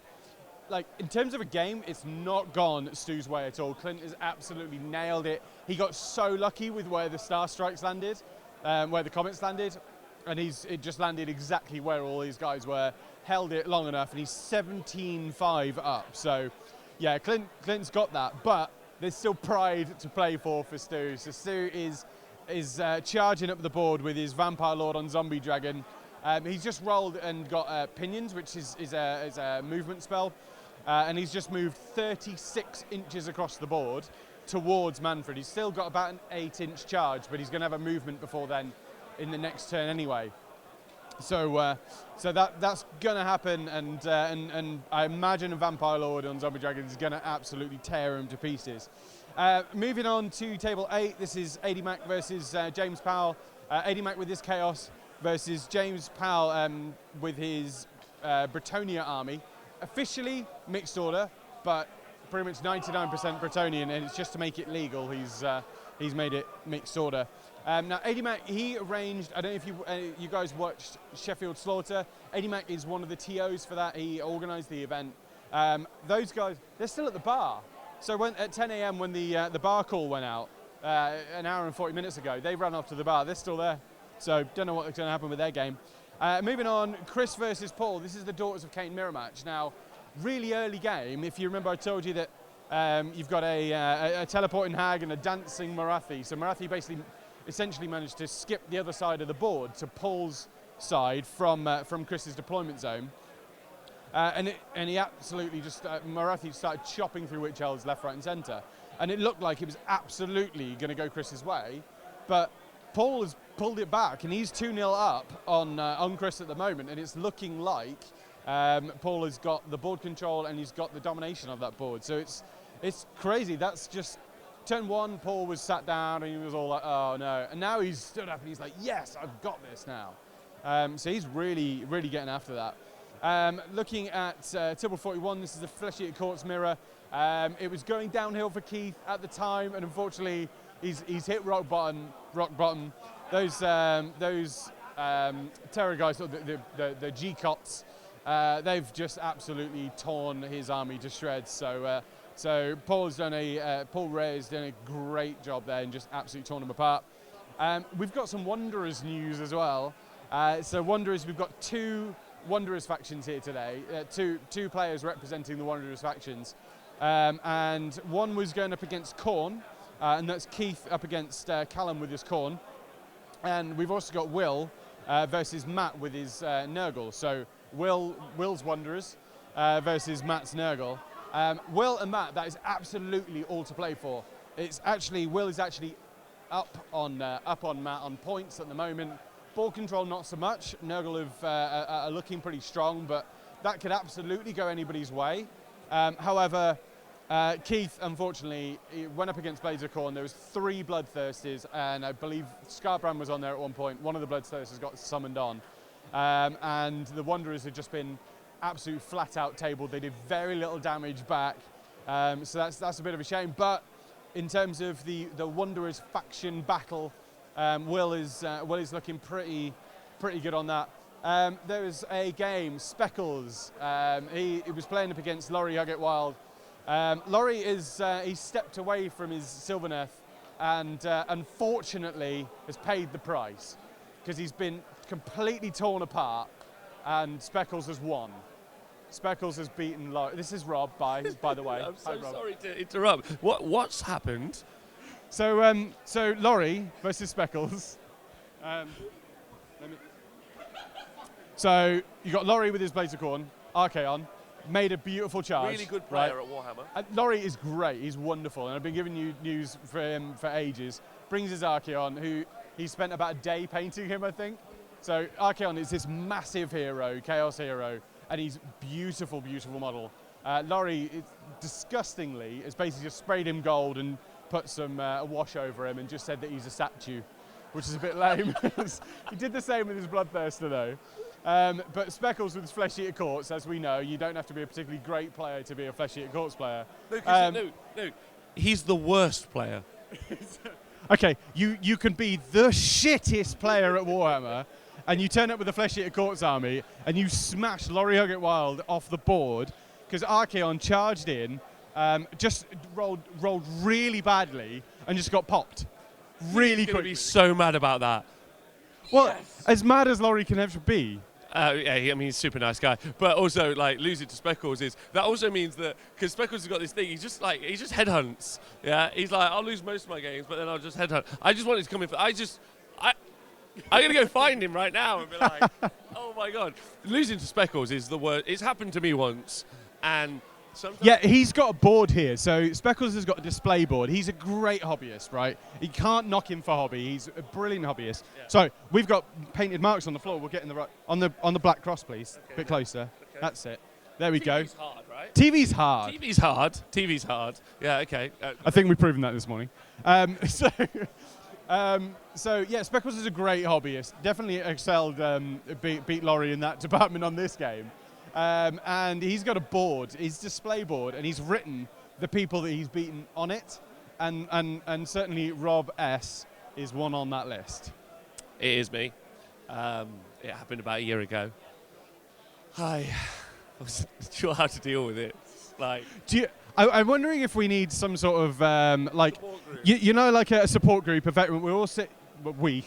like, in terms of a game, it's not gone Stu's way at all. Clint has absolutely nailed it. He got so lucky with where the star strikes landed, where the comets landed, and it just landed exactly where all these guys were. Held it long enough, and he's 17-5 up. So yeah, Clint's got that, but there's still pride to play for Stu. So Stu is charging up the board with his Vampire Lord on Zombie Dragon. He's just rolled and got Pinions, which is a movement spell, and he's just moved 36 inches across the board towards Manfred. He's still got about an 8-inch charge, but he's going to have a movement before then in the next turn anyway. So that's going to happen, and I imagine a Vampire Lord on Zombie Dragon is going to absolutely tear him to pieces. Moving on to table 8, this is AD Mac versus James Powell. AD Mac with his Chaos versus James Powell with his Bretonnia army. Officially mixed order, but pretty much 99% Bretonian, and it's just to make it legal. He's made it mixed order. Now, AD Mac, he arranged, I don't know if you guys watched Sheffield Slaughter. AD Mac is one of the TOs for that. He organised the event. Those guys, they're still at the bar. So at 10 a.m. when the bar call went out, an hour and 40 minutes ago, they ran off to the bar. They're still there. So don't know what's going to happen with their game. Moving on, Chris versus Paul. This is the Daughters of Cain mirror match. Now, really early game. If you remember, I told you that you've got a teleporting hag and a dancing Marathi. So Marathi basically essentially managed to skip the other side of the board to Paul's side from Chris's deployment zone. And he absolutely just, Marathi started chopping through witch elves left, right and centre. And it looked like it was absolutely going to go Chris's way. But Paul has pulled it back, and he's 2-0 up on Chris at the moment. And it's looking like Paul has got the board control and he's got the domination of that board. So it's crazy. That's just Turn 1, Paul was sat down and he was all like, oh no. And now he's stood up and he's like, yes, I've got this now. So he's really, really getting after that. Looking at Tibble 41, this is the Flesh-Eater Quartz mirror. It was going downhill for Keith at the time, and unfortunately, he's hit rock bottom. Those terror guys, the G-Cots, they've just absolutely torn his army to shreds. So Paul Ray has done a great job there and just absolutely torn them apart. We've got some Wanderers news as well. So Wanderers, we've got 2 Wanderers factions here today, two players representing the Wanderers factions. And one was going up against Khorne, and that's Keith up against Callum with his Khorne. And we've also got Will versus Matt with his Nurgle. So Will's Wanderers versus Matt's Nurgle. Will and Matt, that is absolutely all to play for. It's actually, Will is actually up on Matt on points at the moment. Ball control not so much. Nurgle are looking pretty strong, but that could absolutely go anybody's way. However, Keith, unfortunately, he went up against Blades of Khorne. There was 3 Bloodthirsters, and I believe Scarbrand was on there at one point. One of the Bloodthirsters got summoned on. And the Wanderers have just been absolute flat-out tabled. They did very little damage back. So that's a bit of a shame. But in terms of the Wanderers faction battle, Will is looking pretty good on that. There was a game, Speckles. He was playing up against Laurie Huggett-Wild. Laurie he stepped away from his Sylvaneth and unfortunately has paid the price because he's been completely torn apart and Speckles has won. Speckles has beaten Laurie. This is Rob, by the way. I'm so Hi, sorry to interrupt. What's happened? So Laurie versus Speckles. So you got Laurie with his Blades of Khorne, Archaon, made a beautiful charge. Really good player right? at Warhammer. Laurie is great. He's wonderful, and I've been giving you news for him for ages. Brings his Archaon, who he spent about a day painting him, I think. So Archaon is this massive hero, chaos hero, and he's beautiful, beautiful model. Laurie, disgustingly, has basically just sprayed him gold and put some wash over him and just said that he's a statue, which is a bit lame. He did the same with his Bloodthirster though. But Speckles with his Flesh-Eater Quartz, as we know, you don't have to be a particularly great player to be a Flesh-Eater Quartz player. No, he's the worst player. Okay, you can be the shittest player at Warhammer, and you turn up with the Flesh-Eater Quartz army, and you smash Laurie Huggett-Wild off the board, because Archaon charged in, just rolled really badly, and just got popped really quickly. Be so mad about that. Well, yes. As mad as Laurie can ever be. Yeah, I mean, he's a super nice guy, but also like losing to Speckles that also means that because Speckles has got this thing, he just headhunts. Yeah, he's like, I'll lose most of my games, but then I'll just headhunt. I just wanted to come in. I'm gonna go find him right now and be like, oh my god, losing to Speckles is the worst. It's happened to me once, and sometimes. Yeah, he's got a board here. So Speckles has got a display board. He's a great hobbyist, right? You can't knock him for hobby. He's a brilliant hobbyist. Yeah. So we've got painted marks on the floor. We'll get in the right on the black cross, please. Okay, a bit closer. Okay. That's it. There we go. TV's hard, right? TV's hard. TV's hard. Yeah, okay. I think we've proven that this morning. So yeah, Speckles is a great hobbyist. Definitely excelled, beat Laurie in that department on this game. And he's got a board, his display board, and he's written the people that he's beaten on it, and certainly Rob S is one on that list. It is me. It happened about a year ago. I wasn't sure how to deal with it. Like, I'm wondering if we need some sort of like, you know, like a support group. Effectively, we all sit.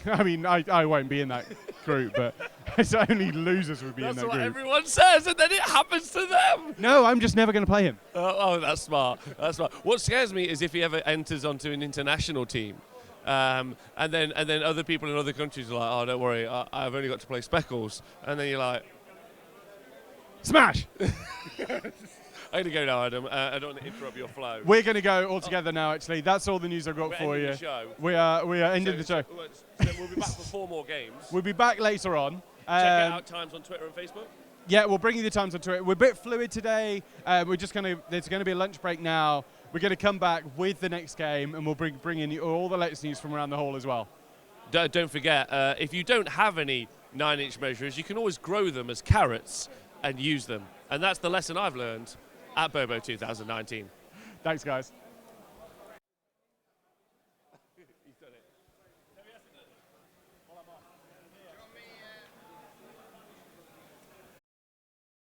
I mean, I won't be in that group, but it's only losers would be in that group. That's what everyone says, and then it happens to them. No, I'm just never going to play him. Oh, that's smart. That's smart. What scares me is if he ever enters onto an international team, and then other people in other countries are like, oh, don't worry, I've only got to play Speckles, and then you're like, smash. I'm going to go now, Adam. I don't want to interrupt your flow. We're going to go all together now, actually. That's all the news I've got for you. The show. We are ending the show. So we'll be back for 4 more games. We'll be back later on. Check out times on Twitter and Facebook. Yeah, we'll bring you the times on Twitter. We're a bit fluid today. There's going to be a lunch break now. We're going to come back with the next game, and we'll bring in all the latest news from around the hall as well. Don't forget, if you don't have any 9-inch measurers, you can always grow them as carrots and use them. And that's the lesson I've learned at BOBO 2019. Thanks, guys.